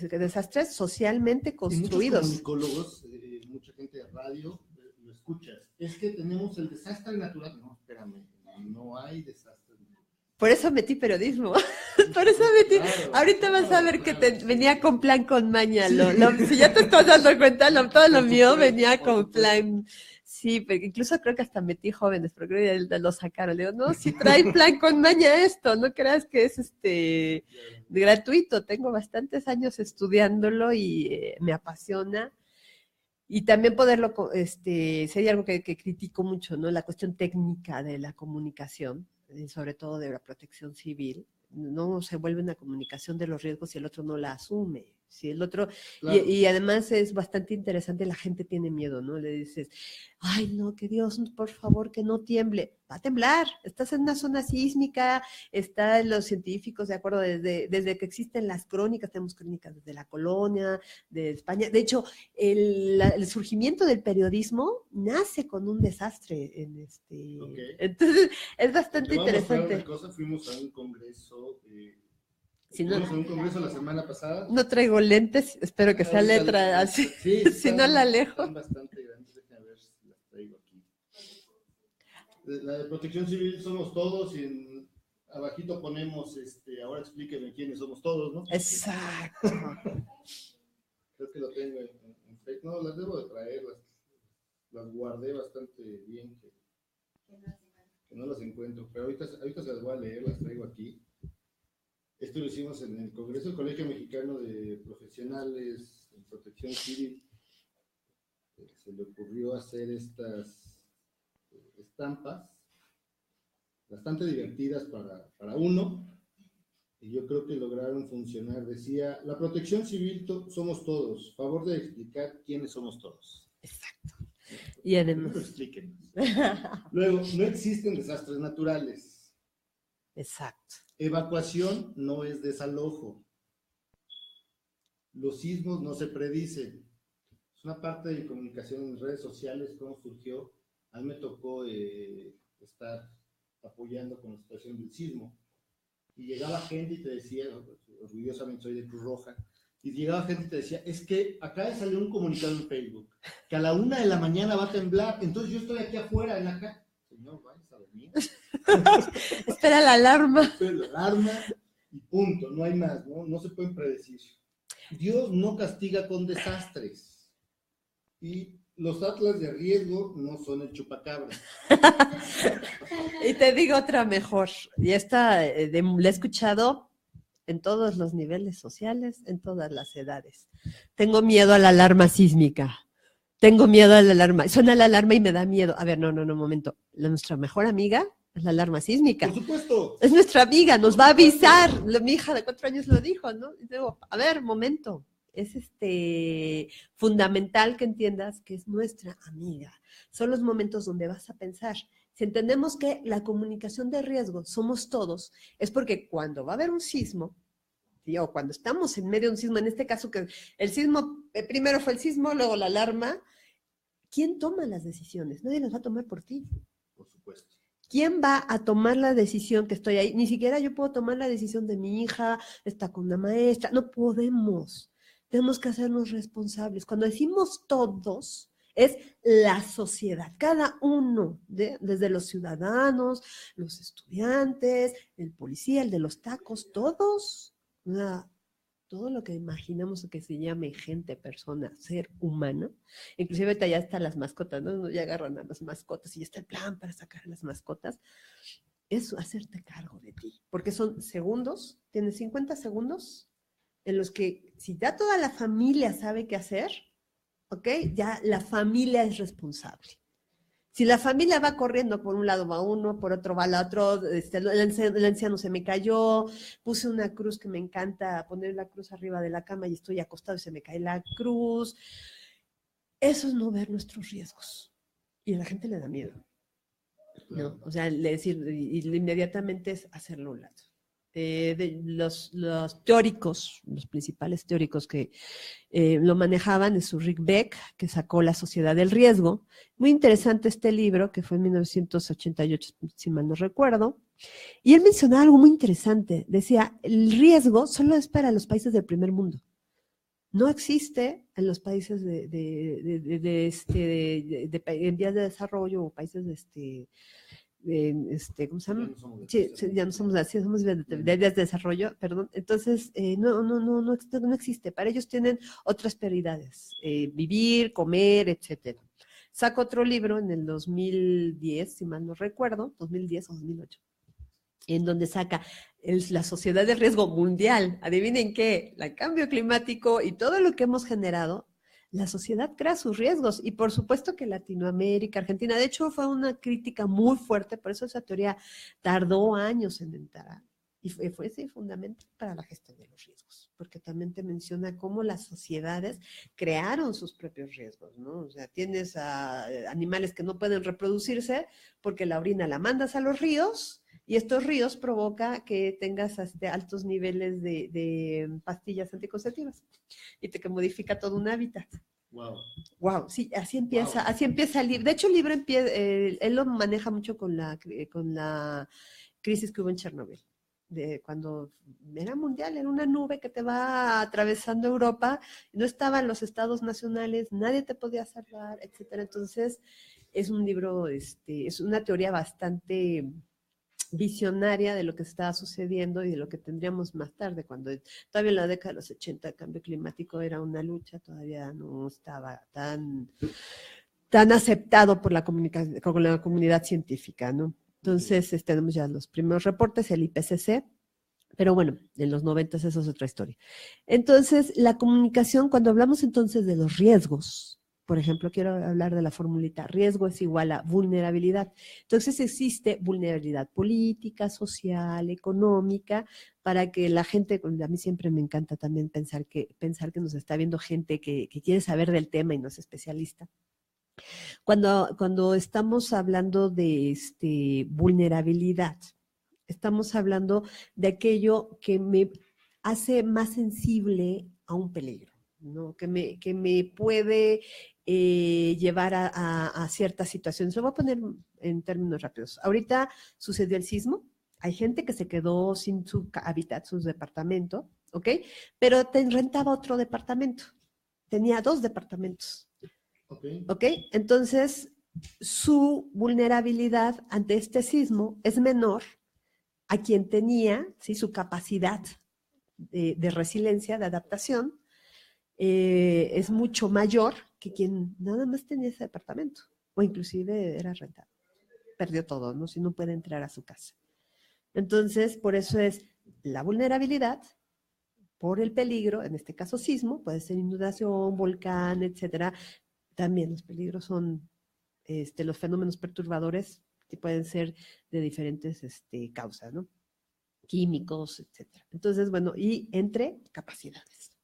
desastres socialmente construidos. Y muchos comunicólogos, mucha gente de radio, lo escuchas. Es que tenemos el desastre natural. No, espérame. No hay desastres. Por eso metí periodismo. Por eso metí. Claro, ahorita vas a ver que venía con plan con maña. Si ya te estás dando cuenta, todo lo mío venía con plan. Sí, pero incluso creo que hasta metí jóvenes, pero creo que lo sacaron. Le digo, no, si trae plan con maña esto, no creas que es gratuito. Tengo bastantes años estudiándolo y me apasiona. Y también poderlo, sería algo que critico mucho, ¿no? La cuestión técnica de la comunicación, sobre todo de la protección civil. No se vuelve una comunicación de los riesgos si el otro no la asume. Si el otro, Claro. y además es bastante interesante, la gente tiene miedo, ¿no? Le dices, ay, no, que Dios, por favor, que no tiemble. Va a temblar, estás en una zona sísmica, están los científicos, de acuerdo, desde que existen las crónicas, tenemos crónicas desde la colonia, de España. De hecho, el surgimiento del periodismo nace con un desastre. Okay. Entonces, es bastante Te voy a mostrar interesante. una cosa, fuimos a un congreso... Si no, Fuimos a un congreso la semana pasada. no traigo lentes, espero que sea letra así. Sí, Si no la alejo. Están bastante grandes, déjame ver si las traigo aquí. La de Protección Civil somos todos y abajito ponemos, ahora explíquenme quiénes somos todos, ¿no? Exacto. Creo que lo tengo en Facebook. No, las debo de traer, las guardé bastante bien, que no las encuentro, pero ahorita se las voy a leer, las traigo aquí. Esto lo hicimos en el Congreso del Colegio Mexicano de Profesionales en Protección Civil. Se le ocurrió hacer estas estampas bastante divertidas para uno, y yo creo que lograron funcionar. Decía, la protección civil somos todos, favor de explicar quiénes somos todos. Exacto. Y además... Explíquenos. Luego, no existen desastres naturales. Exacto. Evacuación no es desalojo. Los sismos no se predicen. Es una parte de comunicación en redes sociales, cómo surgió. A mí me tocó estar apoyando con la situación del sismo. Y llegaba gente y te decía, orgullosamente soy de Cruz Roja, y llegaba gente y te decía, es que acá salió un comunicado en Facebook, que a la 1 de la mañana va a temblar, entonces yo estoy aquí afuera en la calle. Señor, vayas a dormir. Espera la alarma. Espera la alarma y punto, no hay más, no se pueden predecir. Dios no castiga con desastres. Y los atlas de riesgo no son el chupacabra. Y te digo otra mejor, y esta la he escuchado en todos los niveles sociales, en todas las edades. Tengo miedo a la alarma sísmica. Tengo miedo a la alarma. Suena la alarma y me da miedo. A ver, no, un momento. Nuestra mejor amiga es la alarma sísmica. Por supuesto. Es nuestra amiga, nos va a avisar. Mi hija de 4 años lo dijo, ¿no? Y digo, a ver, momento. Es fundamental que entiendas que es nuestra amiga. Son los momentos donde vas a pensar. Si entendemos que la comunicación de riesgo somos todos, es porque cuando va a haber un sismo, o cuando estamos en medio de un sismo, en este caso que el sismo, primero fue el sismo, luego la alarma, ¿quién toma las decisiones? Nadie las va a tomar por ti. Por supuesto. ¿Quién va a tomar la decisión que estoy ahí? Ni siquiera yo puedo tomar la decisión de mi hija, está con una maestra, no podemos. Tenemos que hacernos responsables. Cuando decimos todos, es la sociedad, cada uno, desde los ciudadanos, los estudiantes, el policía, el de los tacos, todos, todo lo que imaginamos que se llame gente, persona, ser humano, inclusive ahorita ya están las mascotas, ¿no? Ya agarran a las mascotas y ya está el plan para sacar a las mascotas, es hacerte cargo de ti, porque son segundos, tienes 50 segundos en los que si ya toda la familia sabe qué hacer, ¿ok? Ya la familia es responsable. Si la familia va corriendo, por un lado va uno, por otro va el otro, el anciano se me cayó, puse una cruz que me encanta, poner la cruz arriba de la cama y estoy acostado y se me cae la cruz. Eso es no ver nuestros riesgos. Y a la gente le da miedo. ¿No? O sea, decir, y inmediatamente es hacerlo a un lado. De los teóricos, los principales teóricos que lo manejaban es Ulrich Beck, que sacó La Sociedad del Riesgo. Muy interesante este libro, que fue en 1988, si mal no recuerdo. Y él mencionaba algo muy interesante. Decía, el riesgo solo es para los países del primer mundo. No existe en los países en vías de desarrollo o países ¿cómo se llama? Sí, ya no somos así, somos de vías de desarrollo, perdón. Entonces, no existe. Para ellos tienen otras prioridades, vivir, comer, etcétera. saca otro libro en el 2010, si mal no recuerdo, 2010 o 2008, en donde saca la sociedad de riesgo mundial. Adivinen qué, el cambio climático y todo lo que hemos generado, la sociedad crea sus riesgos. Y por supuesto que Latinoamérica, Argentina, de hecho fue una crítica muy fuerte, por eso esa teoría tardó años en entrar. Y fue ese fundamental para la gestión de los riesgos, porque también te menciona cómo las sociedades crearon sus propios riesgos, ¿no? O sea, tienes animales que no pueden reproducirse porque la orina la mandas a los ríos, y estos ríos provoca que tengas altos niveles de pastillas anticonceptivas y que modifica todo un hábitat. Wow, sí, así empieza el libro. De hecho, el libro empieza, él lo maneja mucho con la crisis que hubo en Chernobyl. De cuando era mundial, era una nube que te va atravesando Europa, no estaban los estados nacionales, nadie te podía salvar, etcétera. Entonces, es un libro, es una teoría bastante visionaria de lo que estaba sucediendo y de lo que tendríamos más tarde, cuando todavía en la década de los 80 el cambio climático era una lucha, todavía no estaba tan aceptado por la comunidad científica, ¿no? Entonces, tenemos ya los primeros reportes, el IPCC, pero bueno, en los 90 eso es otra historia. Entonces, la comunicación, cuando hablamos entonces de los riesgos, por ejemplo, quiero hablar de la formulita, riesgo es igual a vulnerabilidad. Entonces, existe vulnerabilidad política, social, económica, para que la gente, a mí siempre me encanta también pensar que nos está viendo gente que quiere saber del tema y no es especialista. Cuando estamos hablando de vulnerabilidad, estamos hablando de aquello que me hace más sensible a un peligro, ¿no? Que me puede llevar a ciertas situaciones. Lo voy a poner en términos rápidos. Ahorita sucedió el sismo, hay gente que se quedó sin su hábitat, su departamento, ¿ok? Pero rentaba otro departamento, tenía 2 departamentos. ¿Ok? Entonces, su vulnerabilidad ante este sismo es menor a quien tenía, ¿sí?, su capacidad de resiliencia, de adaptación, es mucho mayor que quien nada más tenía ese departamento, o inclusive era rentado. Perdió todo, ¿no? Si no puede entrar a su casa. Entonces, por eso es la vulnerabilidad por el peligro, en este caso sismo, puede ser inundación, volcán, etcétera. También los peligros son los fenómenos perturbadores que pueden ser de diferentes causas, ¿no? Químicos, etcétera. Entonces, bueno, y entre capacidades.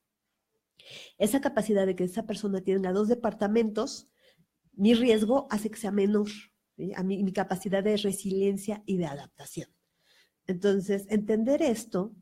Esa capacidad de que esa persona tenga 2 departamentos, mi riesgo hace que sea menor, ¿sí? A mi capacidad de resiliencia y de adaptación. Entonces, entender esto,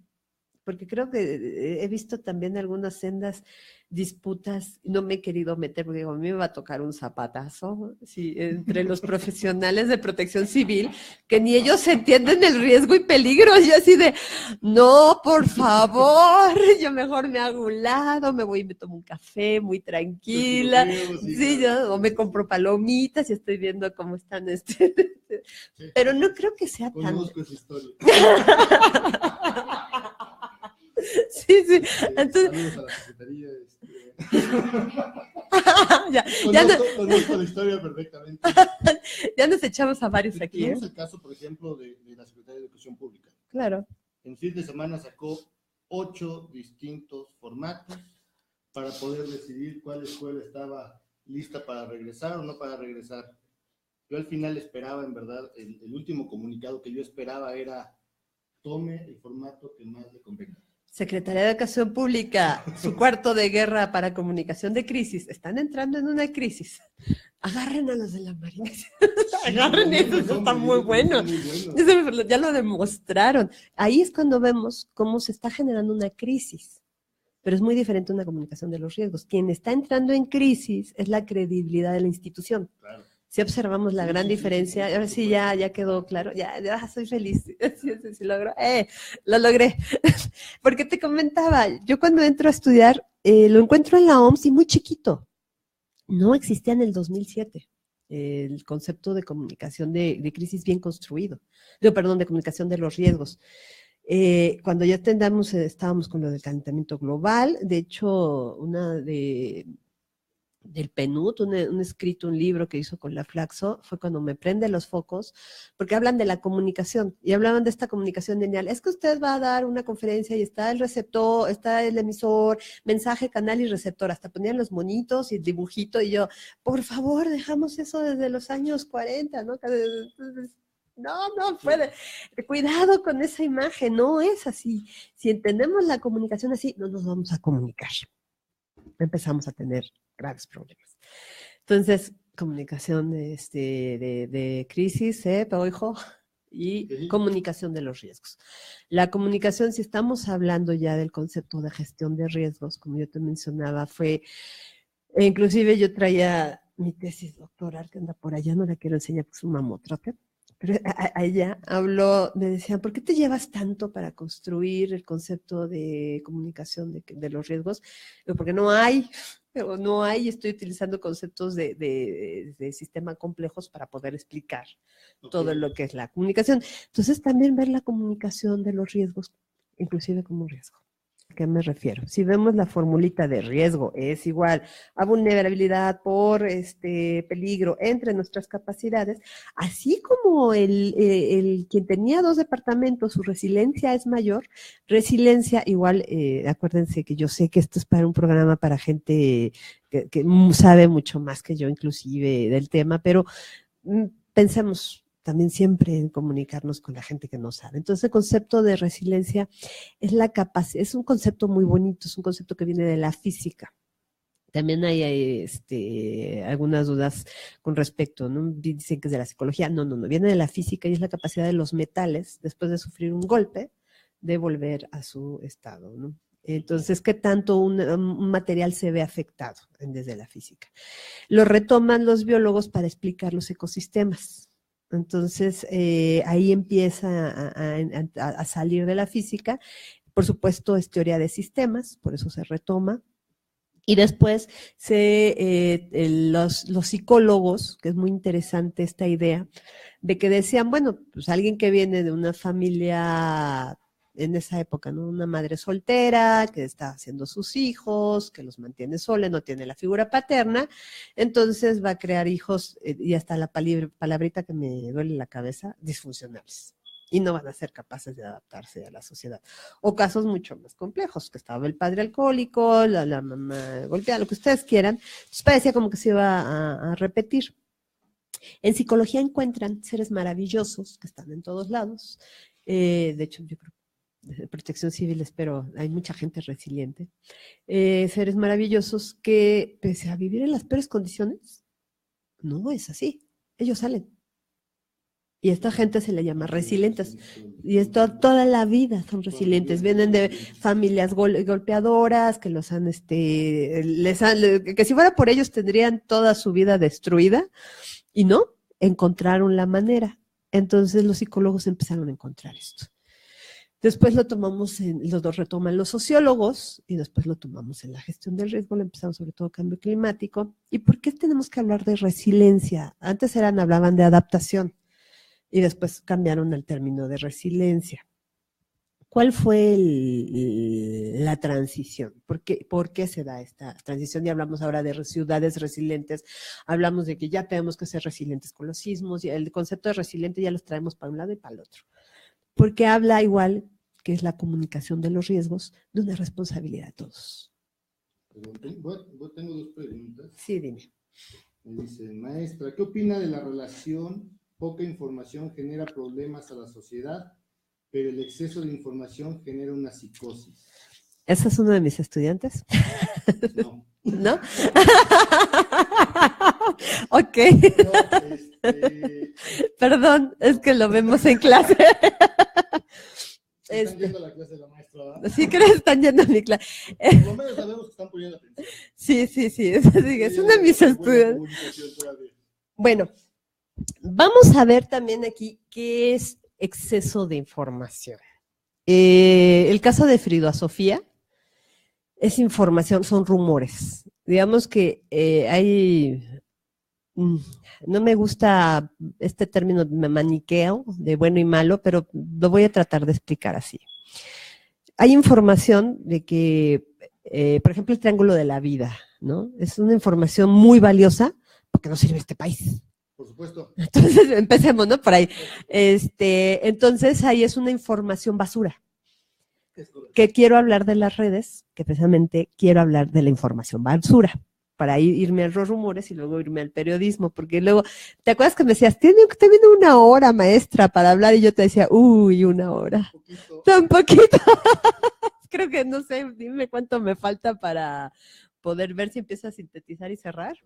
porque creo que he visto también algunas sendas disputas, no me he querido meter, porque digo, a mí me va a tocar un zapatazo, sí, entre los profesionales de protección civil, que ni ellos entienden el riesgo y peligro, yo así de, no, por favor, yo mejor me hago un lado, me voy y me tomo un café muy tranquila, sí, yo, o me compro palomitas y estoy viendo cómo están pero no creo que sea tan... Conozco esa historia. Sí, sí. Entonces... Saludos a la secretaría. Conozco la historia perfectamente. Ya nos echamos a varios aquí. Tenemos el caso, por ejemplo, de la Secretaría de Educación Pública. Claro. En fin de semana sacó 8 distintos formatos para poder decidir cuál escuela estaba lista para regresar o no para regresar. Yo al final esperaba, en verdad, el último comunicado que yo esperaba era: tome el formato que más le convenga. Secretaría de Educación Pública, su cuarto de guerra para comunicación de crisis. Están entrando en una crisis. Agarren a los de la Marina. Sí, agarren eso, eso está muy bueno. Ya lo demostraron. Ahí es cuando vemos cómo se está generando una crisis. Pero es muy diferente una comunicación de los riesgos. Quien está entrando en crisis es la credibilidad de la institución. Claro. Si observamos la gran diferencia, ahora sí ya quedó claro, ya soy feliz, sí lo logré. Porque te comentaba, yo cuando entro a estudiar, lo encuentro en la OMS y muy chiquito. No existía en el 2007 el concepto de comunicación de crisis bien construido, de comunicación de los riesgos. Cuando ya estábamos con lo del calentamiento global, de hecho, una de del PNUD, un escrito, un libro que hizo con la Flaxo, fue cuando me prende los focos, porque hablan de la comunicación, y hablaban de esta comunicación lineal. Es que usted va a dar una conferencia y está el receptor, está el emisor, mensaje, canal y receptor, hasta ponían los monitos y el dibujito, y yo, por favor, dejamos eso desde los años 40, ¿no? No puede. Cuidado con esa imagen, no es así. Si entendemos la comunicación así, no nos vamos a comunicar. Empezamos a tener graves problemas. Entonces, comunicación de crisis, hijo, y comunicación de los riesgos. La comunicación, si estamos hablando ya del concepto de gestión de riesgos, como yo te mencionaba, inclusive yo traía mi tesis doctoral que anda por allá, no la quiero enseñar porque es un mamotrote, pero a ella habló, me decían, ¿por qué te llevas tanto para construir el concepto de comunicación de los riesgos? Porque no hay, estoy utilizando conceptos de sistema complejos para poder explicar todo lo que es la comunicación. Entonces también ver la comunicación de los riesgos, inclusive como riesgo. ¿A qué me refiero? Si vemos la formulita de riesgo es igual a vulnerabilidad por peligro entre nuestras capacidades, así como el quien tenía 2 departamentos, su resiliencia es mayor, resiliencia igual, acuérdense que yo sé que esto es para un programa para gente que sabe mucho más que yo inclusive del tema, pero pensemos también siempre en comunicarnos con la gente que no sabe. Entonces, el concepto de resiliencia es la capacidad, es un concepto muy bonito, es un concepto que viene de la física. También hay algunas dudas con respecto, ¿no? Dicen que es de la psicología. No, viene de la física y es la capacidad de los metales, después de sufrir un golpe, de volver a su estado, ¿no? Entonces, ¿qué tanto un material se ve afectado desde la física? Lo retoman los biólogos para explicar los ecosistemas. Entonces, ahí empieza a salir de la física. Por supuesto, es teoría de sistemas, por eso se retoma. Y después, los psicólogos, que es muy interesante esta idea, de que decían, bueno, pues alguien que viene de una familia en esa época, ¿no? Una madre soltera que está haciendo sus hijos, que los mantiene sola, no tiene la figura paterna, entonces va a crear hijos, y hasta la palabrita que me duele la cabeza, disfuncionales. Y no van a ser capaces de adaptarse a la sociedad. O casos mucho más complejos, que estaba el padre alcohólico, la mamá golpeada, lo que ustedes quieran. Entonces parecía como que se iba a repetir. En psicología encuentran seres maravillosos que están en todos lados. De hecho, yo creo de Protección Civil, espero, hay mucha gente resiliente, seres maravillosos que, pese a vivir en las peores condiciones, no es así, ellos salen. Y esta gente se le llama resilientes, y esto toda la vida son resilientes, vienen de familias golpeadoras, que los han, que si fuera por ellos tendrían toda su vida destruida, y no, encontraron la manera. Entonces los psicólogos empezaron a encontrar esto. Después lo retoman los sociólogos y después lo tomamos en la gestión del riesgo, lo empezamos sobre todo cambio climático. ¿Y por qué tenemos que hablar de resiliencia? Antes hablaban de adaptación y después cambiaron el término de resiliencia. ¿Cuál fue la transición? ¿Por qué se da esta transición? Y hablamos ahora de ciudades resilientes, hablamos de que ya tenemos que ser resilientes con los sismos, y el concepto de resiliente ya los traemos para un lado y para el otro. Porque habla igual, que es la comunicación de los riesgos, de una responsabilidad de todos. Tengo 2 preguntas. Sí, dime. Me dice, maestra, ¿qué opina de la relación poca información genera problemas a la sociedad, pero el exceso de información genera una psicosis? ¿Ese es uno de mis estudiantes? No. ¿No? Ok. No, Perdón, es que lo vemos en clase. Están yendo a la clase de la maestra, ¿verdad? Sí, creo que están yendo a mi clase. Por lo menos sabemos que están poniendo atención. Sí. Es uno de mis estudiantes. Bueno, vamos a ver también aquí qué es exceso de información. El caso de Frida Sofía es información, son rumores. Digamos que no me gusta este término de maniqueo, de bueno y malo, pero lo voy a tratar de explicar así. Hay información de que, por ejemplo, el triángulo de la vida, ¿no? Es una información muy valiosa porque no sirve este país. Por supuesto. Entonces, empecemos, ¿no? Por ahí. Entonces, ahí es una información basura. Que quiero hablar de las redes, que precisamente quiero hablar de la información basura, para irme a los rumores y luego irme al periodismo, porque luego, ¿te acuerdas que me decías, tengo una hora, maestra, para hablar? Y yo te decía, uy, una hora. Tan poquito. Creo que, no sé, dime cuánto me falta para poder ver si empiezo a sintetizar y cerrar.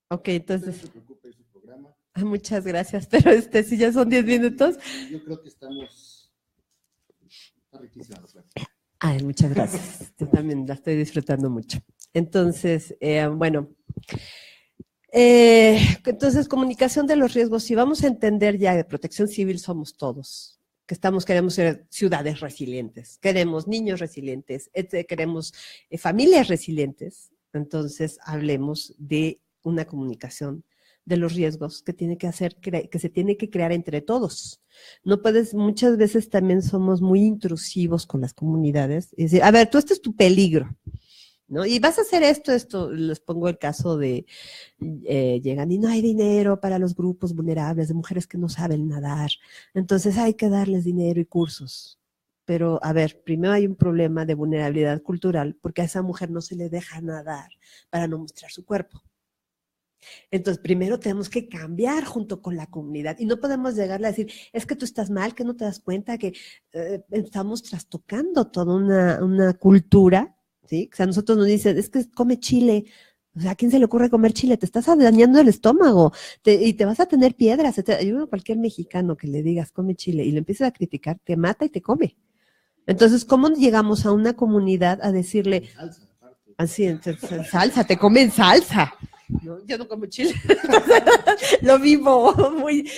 Ok, entonces. No se preocupe, es su programa. Muchas gracias, pero si ya son 10 minutos. Yo creo que está riquísima la clase. Ay, muchas gracias. Yo también la estoy disfrutando mucho. Entonces, bueno. Entonces, comunicación de los riesgos. Si vamos a entender ya de protección civil somos todos, que queremos ser ciudades resilientes, queremos niños resilientes, queremos familias resilientes. Entonces, hablemos de una comunicación de los riesgos que se tiene que crear entre todos. No puedes, muchas veces también somos muy intrusivos con las comunidades, es decir, a ver, este es tu peligro, ¿no? Y vas a hacer esto, les pongo el caso de, llegan y no hay dinero para los grupos vulnerables, de mujeres que no saben nadar, entonces hay que darles dinero y cursos. Pero, a ver, primero hay un problema de vulnerabilidad cultural, porque a esa mujer no se le deja nadar para no mostrar su cuerpo. Entonces, primero tenemos que cambiar junto con la comunidad y no podemos llegarle a decir, es que tú estás mal, que no te das cuenta que estamos trastocando toda una cultura, ¿sí? O sea, nosotros nos dicen, es que come chile. O sea, ¿a quién se le ocurre comer chile? Te estás dañando el estómago y te vas a tener piedras. Yo a cualquier mexicano que le digas, come chile, y lo empieces a criticar, te mata y te come. Entonces, ¿cómo llegamos a una comunidad a decirle, así, entonces, salsa, te comen salsa? No, yo no como chile. Lo vivo muy.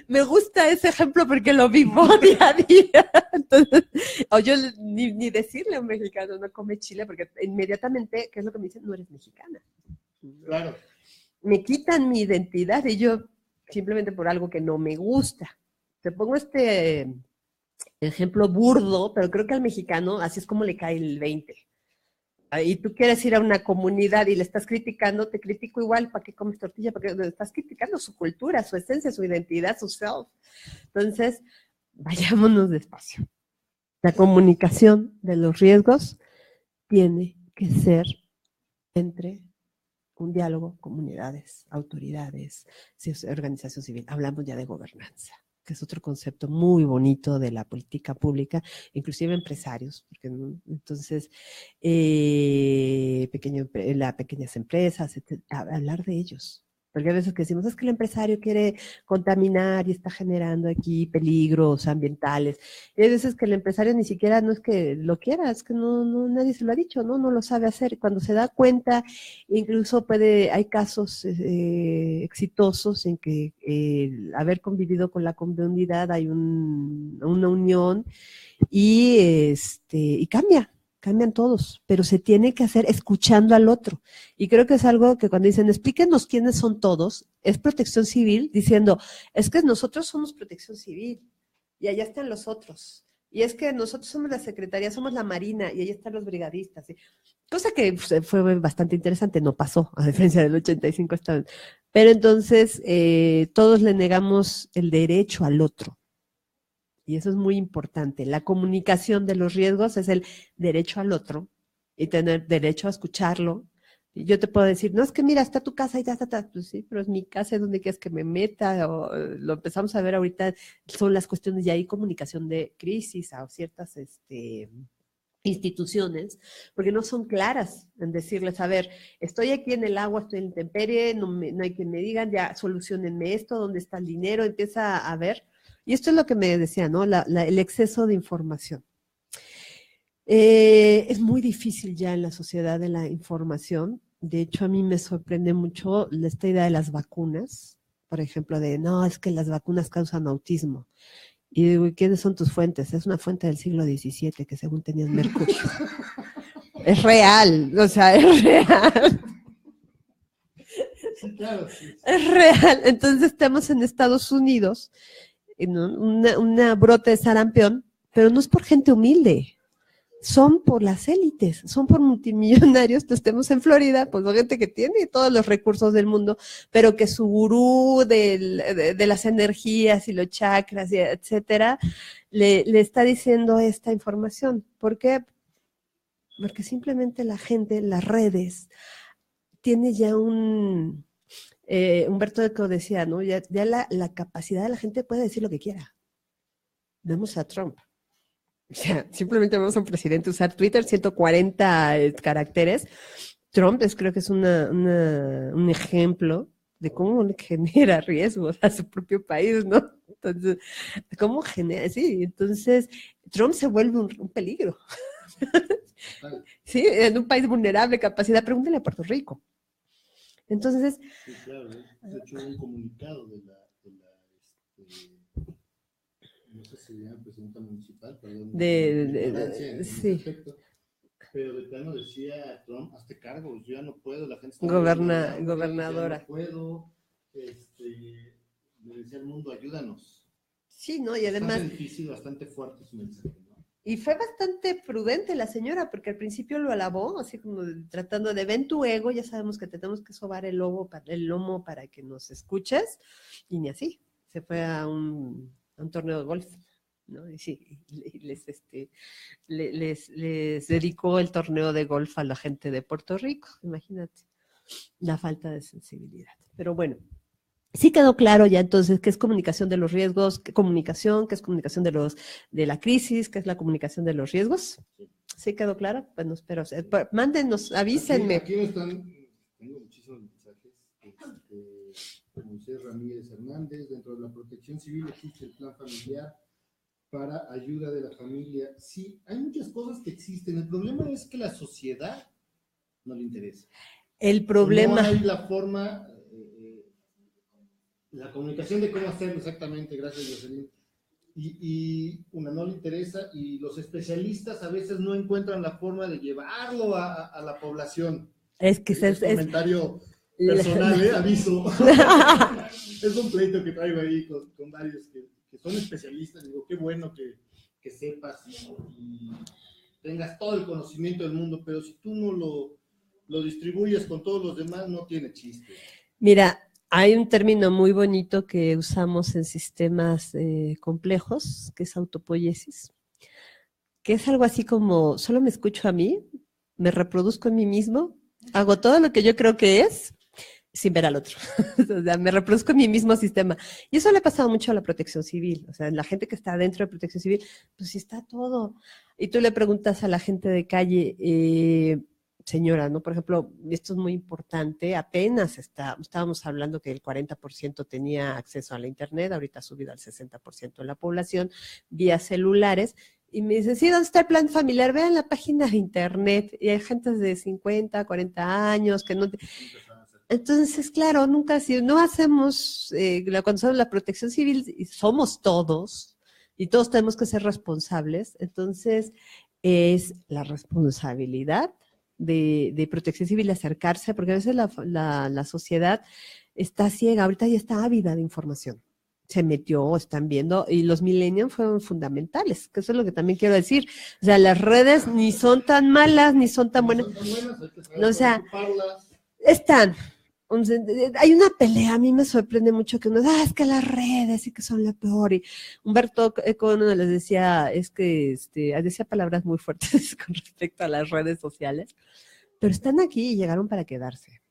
Me gusta ese ejemplo porque lo vivo día a día. Entonces, o yo ni decirle a un mexicano no come chile, porque inmediatamente, ¿qué es lo que me dicen? No eres mexicana. Claro. Me quitan mi identidad y yo simplemente por algo que no me gusta. Te pongo este ejemplo burdo, pero creo que al mexicano así es como le cae el 20. Y tú quieres ir a una comunidad y le estás criticando, te critico igual, ¿para qué comes tortilla? Porque le estás criticando su cultura, su esencia, su identidad, su self. Entonces, vayámonos despacio. La comunicación de los riesgos tiene que ser entre un diálogo, comunidades, autoridades, organización civil. Hablamos ya de gobernanza, que es otro concepto muy bonito de la política pública, inclusive empresarios, porque entonces, las pequeñas empresas, hablar de ellos. Porque a veces que decimos, es que el empresario quiere contaminar y está generando aquí peligros ambientales. Y hay veces que el empresario ni siquiera no es que lo quiera, es que no nadie se lo ha dicho, no lo sabe hacer. Cuando se da cuenta, incluso hay casos exitosos en que haber convivido con la comunidad hay una unión y cambian todos, pero se tiene que hacer escuchando al otro. Y creo que es algo que cuando dicen, explíquenos quiénes son todos, es Protección Civil diciendo, es que nosotros somos Protección Civil y allá están los otros. Y es que nosotros somos la Secretaría, somos la Marina y allá están los brigadistas. ¿Sí? Cosa que fue bastante interesante, no pasó, a diferencia del 85 estaban. Pero entonces todos le negamos el derecho al otro. Y eso es muy importante. La comunicación de los riesgos es el derecho al otro y tener derecho a escucharlo. Y yo te puedo decir, no, es que mira, está tu casa y está. Pues sí, pero es mi casa, ¿es donde quieres que me meta? O lo empezamos a ver ahorita, son las cuestiones, ya hay comunicación de crisis a ciertas instituciones, porque no son claras en decirles, a ver, estoy aquí en el agua, estoy en intemperie, no hay quien me digan, ya solucionenme esto, ¿dónde está el dinero? Empieza a ver. Y esto es lo que me decía, ¿no? El exceso de información. Es muy difícil ya en la sociedad de la información. De hecho, a mí me sorprende mucho esta idea de las vacunas. Por ejemplo, no, es que las vacunas causan autismo. Y digo, ¿quiénes son tus fuentes? Es una fuente del siglo XVII que según tenían mercurio. Es real, o sea, es real. Sí, claro, sí. Es real. Entonces estamos en Estados Unidos, en una brote de sarampión, pero no es por gente humilde. son por las élites, son por multimillonarios que estemos en Florida, pues la gente que tiene todos los recursos del mundo, pero que su gurú de las energías y los chakras, etcétera, le está diciendo esta información. ¿Por qué? Porque simplemente la gente en las redes tiene ya Humberto Eco decía, ¿no? Ya la capacidad de la gente puede decir lo que quiera. Vemos a Trump. O sea, simplemente vemos a un presidente usar Twitter, 140 caracteres. Trump creo que es un ejemplo de cómo le genera riesgos a su propio país, ¿no? Entonces, ¿cómo genera? Sí, entonces Trump se vuelve un peligro. Sí, en un país vulnerable, capacidad, pregúntale a Puerto Rico. Entonces... Sí, claro, de hecho un comunicado de la no sé si se llama presidenta municipal, perdón, sí. Aspecto, pero de plano decía Trump, hazte cargo, yo ya no puedo, la gente está gobernadora. Ya no puedo, le decía al mundo, ayúdanos. Sí, ¿no? Y además... Bastante difícil, bastante fuerte su mensaje, ¿no? Y fue bastante prudente la señora, porque al principio lo alabó, así como tratando de ven tu ego, ya sabemos que te tenemos que sobar el lomo para que nos escuches, y ni así, se fue a un torneo de golf, ¿no? Y sí, les dedicó el torneo de golf a la gente de Puerto Rico, imagínate, la falta de sensibilidad. Pero bueno, sí quedó claro ya entonces qué es comunicación de los riesgos, qué es comunicación de la crisis, qué es la comunicación de los riesgos. ¿Sí quedó claro? Bueno, espero. Mándenos, avísenme. Aquí están, tengo muchísimos mensajes. Moisés Ramírez Hernández, dentro de la protección civil existe el plan familiar para ayuda de la familia. Sí, hay muchas cosas que existen. El problema es que la sociedad no le interesa. El problema... No hay la forma... la comunicación de cómo hacerlo exactamente, gracias Jocelyn. Y una no le interesa y los especialistas a veces no encuentran la forma de llevarlo a la población. Es que es comentario personal, aviso. Es un pleito que traigo ahí con varios que son especialistas. Digo, qué bueno que sepas y tengas todo el conocimiento del mundo, pero si tú no lo distribuyes con todos los demás, no tiene chiste. Mira, hay un término muy bonito que usamos en sistemas complejos, que es autopoiesis, que es algo así como, solo me escucho a mí, me reproduzco a mí mismo, hago todo lo que yo creo que es, sin ver al otro. O sea, me reproduzco en mi mismo sistema. Y eso le ha pasado mucho a la protección civil. O sea, la gente que está dentro de protección civil, pues sí está todo. Y tú le preguntas a la gente de calle... señora, ¿no? Por ejemplo, esto es muy importante, apenas estábamos hablando que el 40% tenía acceso a la internet, ahorita ha subido al 60% de la población, vía celulares, y me dice, sí, ¿dónde está el plan familiar? Vean la página de internet, y hay gente de 50, 40 años que no... Entonces, claro, nunca, si no hacemos, cuando hacemos la protección civil, somos todos, y todos tenemos que ser responsables, entonces es la responsabilidad de protección civil acercarse, porque a veces la sociedad está ciega, ahorita ya está ávida de información. Se metió, están viendo, y los millennials fueron fundamentales, que eso es lo que también quiero decir. O sea, las redes ni son tan malas, ni son tan buenas. O sea, están. Hay una pelea, a mí me sorprende mucho que uno, es que las redes y que son lo peor. Y Humberto Eco les decía, es que decía palabras muy fuertes con respecto a las redes sociales, pero están aquí y llegaron para quedarse.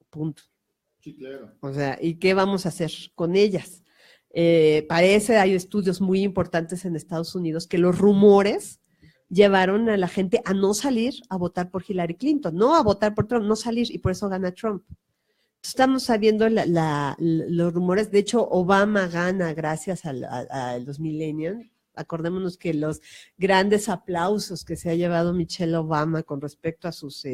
Punto. Sí, claro. O sea, ¿y qué vamos a hacer con ellas? Hay estudios muy importantes en Estados Unidos que los rumores llevaron a la gente a no salir a votar por Hillary Clinton, no a votar por Trump, no salir, y por eso gana Trump. Estamos sabiendo los rumores, de hecho Obama gana gracias a los millennials. Acordémonos que los grandes aplausos que se ha llevado Michelle Obama con respecto a sus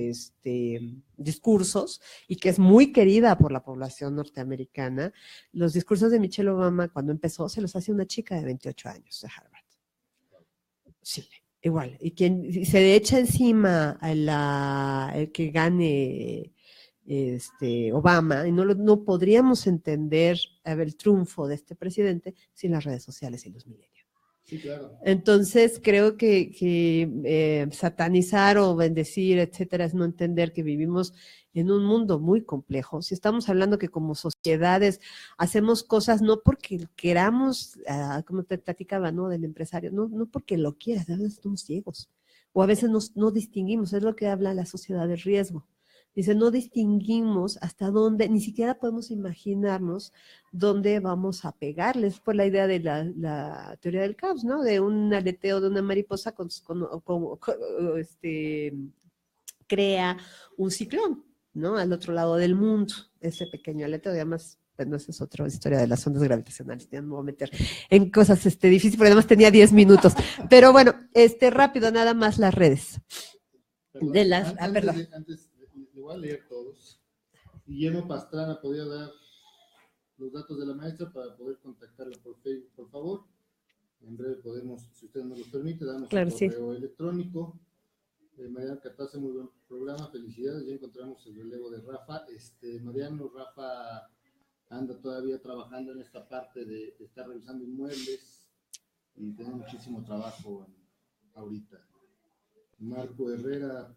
discursos, y que es muy querida por la población norteamericana, los discursos de Michelle Obama cuando empezó se los hace una chica de 28 años de Harvard. Sí, igual. Y quien se echa encima el que gane Obama, y no podríamos entender el triunfo de este presidente sin las redes sociales y los millennials. Sí, claro. Entonces, creo que satanizar o bendecir, etcétera, es no entender que vivimos en un mundo muy complejo. Si estamos hablando que como sociedades hacemos cosas no porque queramos, como te platicaba, ¿no? Del empresario, no porque lo quieras, a veces estamos ciegos. O a veces no distinguimos, es lo que habla la sociedad del riesgo. Dice, no distinguimos hasta dónde, ni siquiera podemos imaginarnos dónde vamos a pegarles, por la idea de la teoría del caos, ¿no? De un aleteo de una mariposa crea un ciclón, ¿no? Al otro lado del mundo, ese pequeño aleteo, además, bueno, esa es otra historia de las ondas gravitacionales, ya no me voy a meter en cosas difíciles, porque además tenía 10 minutos, pero bueno, rápido, nada más las redes. Perdón, De las, antes, le voy a leer todos. Guillermo Pastrana podía dar los datos de la maestra para poder contactarla por Facebook, por favor. En breve podemos, si usted nos lo permite, damos un correo electrónico. Mariano Catace, muy buen programa, felicidades. Ya encontramos el relevo de Rafa. Rafa anda todavía trabajando en esta parte de estar revisando inmuebles y tiene muchísimo trabajo ahorita. Marco Herrera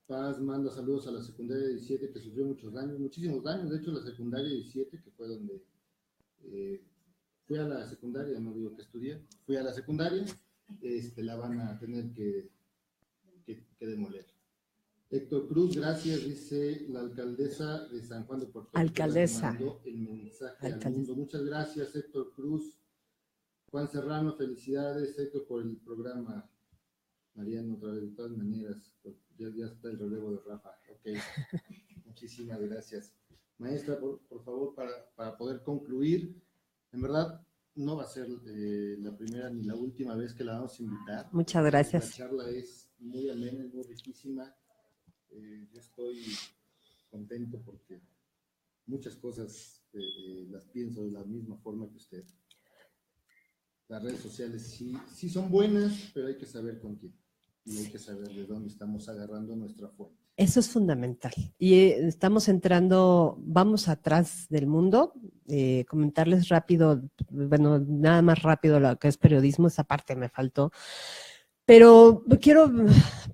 Paz manda saludos a la secundaria 17 que sufrió muchísimos daños. De hecho, la secundaria 17, que fue donde fui a la secundaria, no digo que estudié, fui a la secundaria, la van a tener que demoler. Héctor Cruz, gracias, dice la alcaldesa de San Juan de Puerto Rico. Alcaldesa. Mandó el mensaje al mundo. Muchas gracias, Héctor Cruz. Juan Serrano, felicidades, Héctor, por el programa. Mariano, otra vez, de todas maneras, ya está el relevo de Rafa. Ok, muchísimas gracias. Maestra, por favor, para poder concluir, en verdad, no va a ser la primera ni la última vez que la vamos a invitar. Muchas gracias. La charla es muy amena, es muy riquísima. Yo estoy contento porque muchas cosas las pienso de la misma forma que usted. Las redes sociales sí son buenas, pero hay que saber con quién. Y hay que saber de dónde estamos agarrando nuestra fuente. Eso es fundamental. Y estamos entrando, vamos atrás del mundo. Comentarles rápido, bueno, nada más rápido lo que es periodismo, esa parte me faltó. Pero quiero,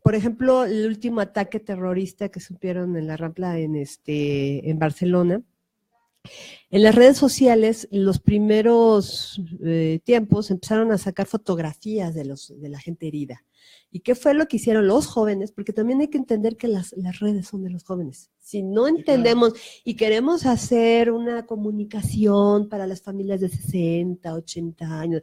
por ejemplo, el último ataque terrorista que supieron en la Rambla en Barcelona. En las redes sociales, en los primeros tiempos, empezaron a sacar fotografías de la gente herida. ¿Y qué fue lo que hicieron los jóvenes? Porque también hay que entender que las redes son de los jóvenes. Si no entendemos y queremos hacer una comunicación para las familias de 60, 80 años,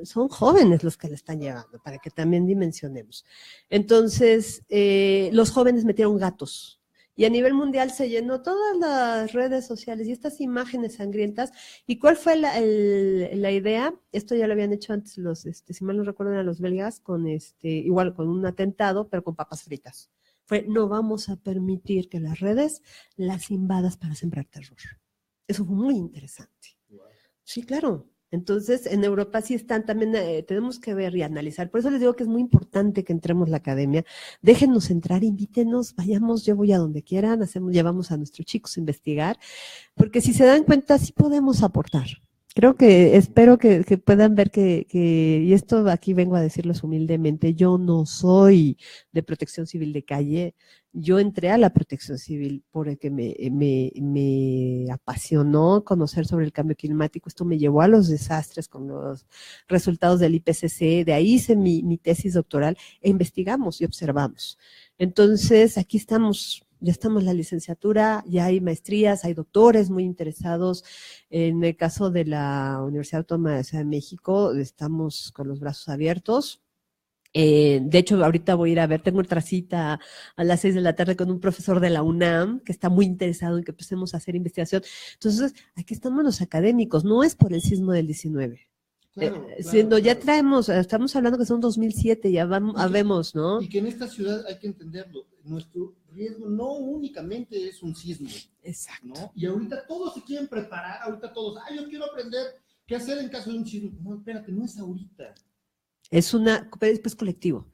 son jóvenes los que la están llevando, para que también dimensionemos. Entonces, los jóvenes metieron gatos. Y a nivel mundial se llenó todas las redes sociales y estas imágenes sangrientas. ¿Y cuál fue la idea? Esto ya lo habían hecho antes si mal no recuerdo, eran los belgas, igual con un atentado, pero con papas fritas. Fue, no vamos a permitir que las redes las invadas para sembrar terror. Eso fue muy interesante. Sí, claro. Entonces, en Europa sí están también, tenemos que ver y analizar. Por eso les digo que es muy importante que entremos a la academia. Déjennos entrar, invítenos, vayamos, yo voy a donde quieran, llevamos a nuestros chicos a investigar, porque si se dan cuenta, sí podemos aportar. Espero que puedan ver y esto aquí vengo a decirles humildemente, yo no soy de Protección Civil de calle, yo entré a la Protección Civil porque me apasionó conocer sobre el cambio climático, esto me llevó a los desastres con los resultados del IPCC, de ahí hice mi tesis doctoral e investigamos y observamos. Entonces, aquí estamos. Ya estamos en la licenciatura, ya hay maestrías, hay doctores muy interesados. En el caso de la Universidad Autónoma de Ciudad de México, estamos con los brazos abiertos. De hecho, ahorita voy a ir a ver, tengo otra cita a las 6 de la tarde con un profesor de la UNAM que está muy interesado en que empecemos a hacer investigación. Entonces, aquí estamos los académicos, no es por el sismo del 19. Claro, ya traemos, estamos hablando que son 2007, ya vemos, ¿no? Y que en esta ciudad hay que entenderlo, nuestro riesgo no únicamente es un sismo. Exacto. ¿No? Y ahorita todos se quieren preparar, ahorita todos, yo quiero aprender qué hacer en caso de un sismo. No, espérate, no es ahorita. Es colectivo.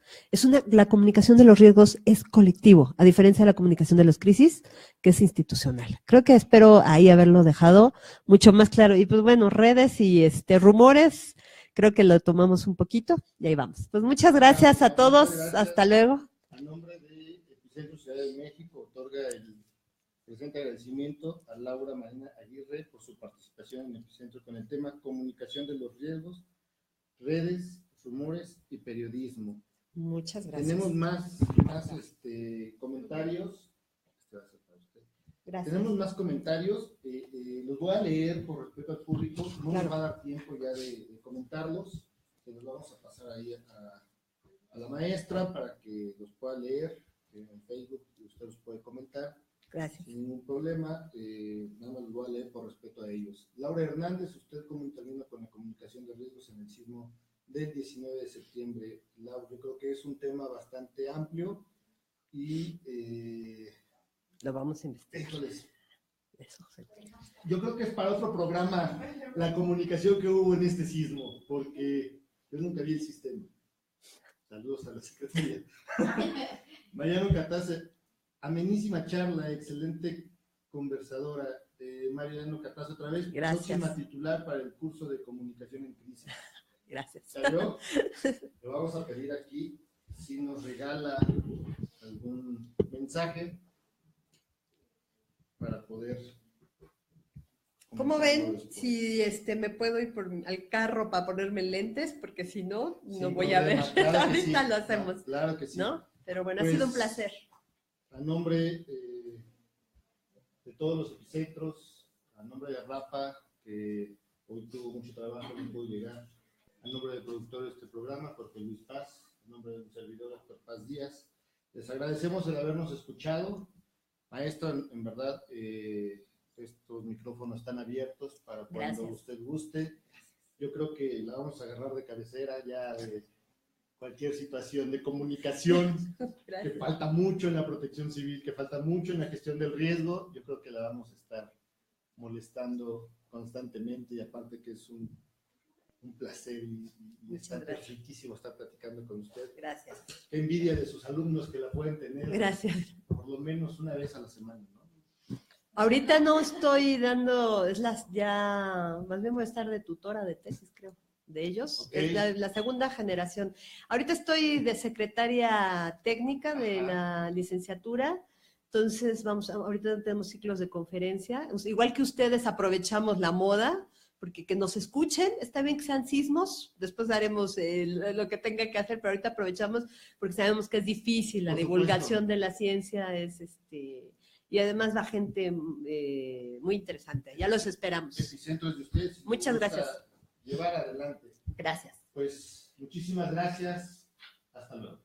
La comunicación de los riesgos es colectivo, a diferencia de la comunicación de las crisis, que es institucional. Creo que espero ahí haberlo dejado mucho más claro. Y pues bueno, redes y rumores creo que lo tomamos un poquito y ahí vamos. Pues muchas gracias a todos, Gracias. hasta luego. A nombre de Epicentro Ciudad de México, otorga el presente agradecimiento a Laura Marina Aguirre por su participación en Epicentro con el tema Comunicación de los Riesgos, Redes, Rumores y Periodismo. Muchas gracias. Tenemos más comentarios. Gracias. Tenemos más comentarios. Los voy a leer por respeto al público. No Claro. nos va a dar tiempo ya de comentarlos. Se los vamos a pasar ahí a la maestra para que los pueda leer en Facebook y usted los puede comentar. Gracias. Sin ningún problema. Nada más los voy a leer por respeto a ellos. Laura Hernández, ¿usted cómo intervino con la comunicación de riesgos en el sismo del 19 de septiembre? Laura, yo creo que es un tema bastante amplio y Lo vamos a investigar. híjoles, Eso, sí. yo creo que es para otro programa la comunicación que hubo en este sismo, porque yo nunca vi el sistema. Saludos a la secretaria. Mariano Catase, amenísima charla, excelente conversadora. Mariano Catase, otra vez, Gracias. próxima titular para el curso de comunicación en crisis. Gracias. ¿Salió? Le vamos a pedir aquí si nos regala algún mensaje para poder. ¿Cómo ven después. si me puedo ir al carro para ponerme lentes? Porque si no, no Sin voy a ver. problema, claro que Ahorita sí. lo hacemos, Claro que sí. ¿no? Pero bueno, Pues, ha sido un placer. A nombre de todos los epicentros, a nombre de Rafa, que hoy tuvo mucho trabajo, no pudo llegar, a nombre del productor de este programa, Jorge Luis Paz, a nombre del servidor Héctor Paz Díaz, les agradecemos el habernos escuchado. Maestra, en verdad, estos micrófonos están abiertos para cuando Gracias. usted guste. Yo creo que la vamos a agarrar de cabecera ya de cualquier situación de comunicación, que Gracias. falta mucho en la protección civil, que falta mucho en la gestión del riesgo. Yo creo que la vamos a estar molestando constantemente y aparte que es un placer y Muchas está gracias. riquísimo estar platicando con usted. Gracias. Qué envidia de sus alumnos que la pueden tener Gracias. por lo menos una vez a la semana, ¿no? Ahorita no estoy dando, más bien voy a estar de tutora de tesis, creo, de ellos. Ok. Es la segunda generación. Ahorita estoy de secretaria técnica de la licenciatura, entonces ahorita tenemos ciclos de conferencia. Igual que ustedes aprovechamos la moda, porque que nos escuchen, está bien que sean sismos, después haremos lo que tenga que hacer, pero ahorita aprovechamos porque sabemos que es difícil, la Por divulgación supuesto. de la ciencia es y además va gente muy interesante. Ya los esperamos. Epicentro es de ustedes. Muchas Nos gusta gracias. Llevar adelante. Gracias. Pues muchísimas gracias. Hasta luego.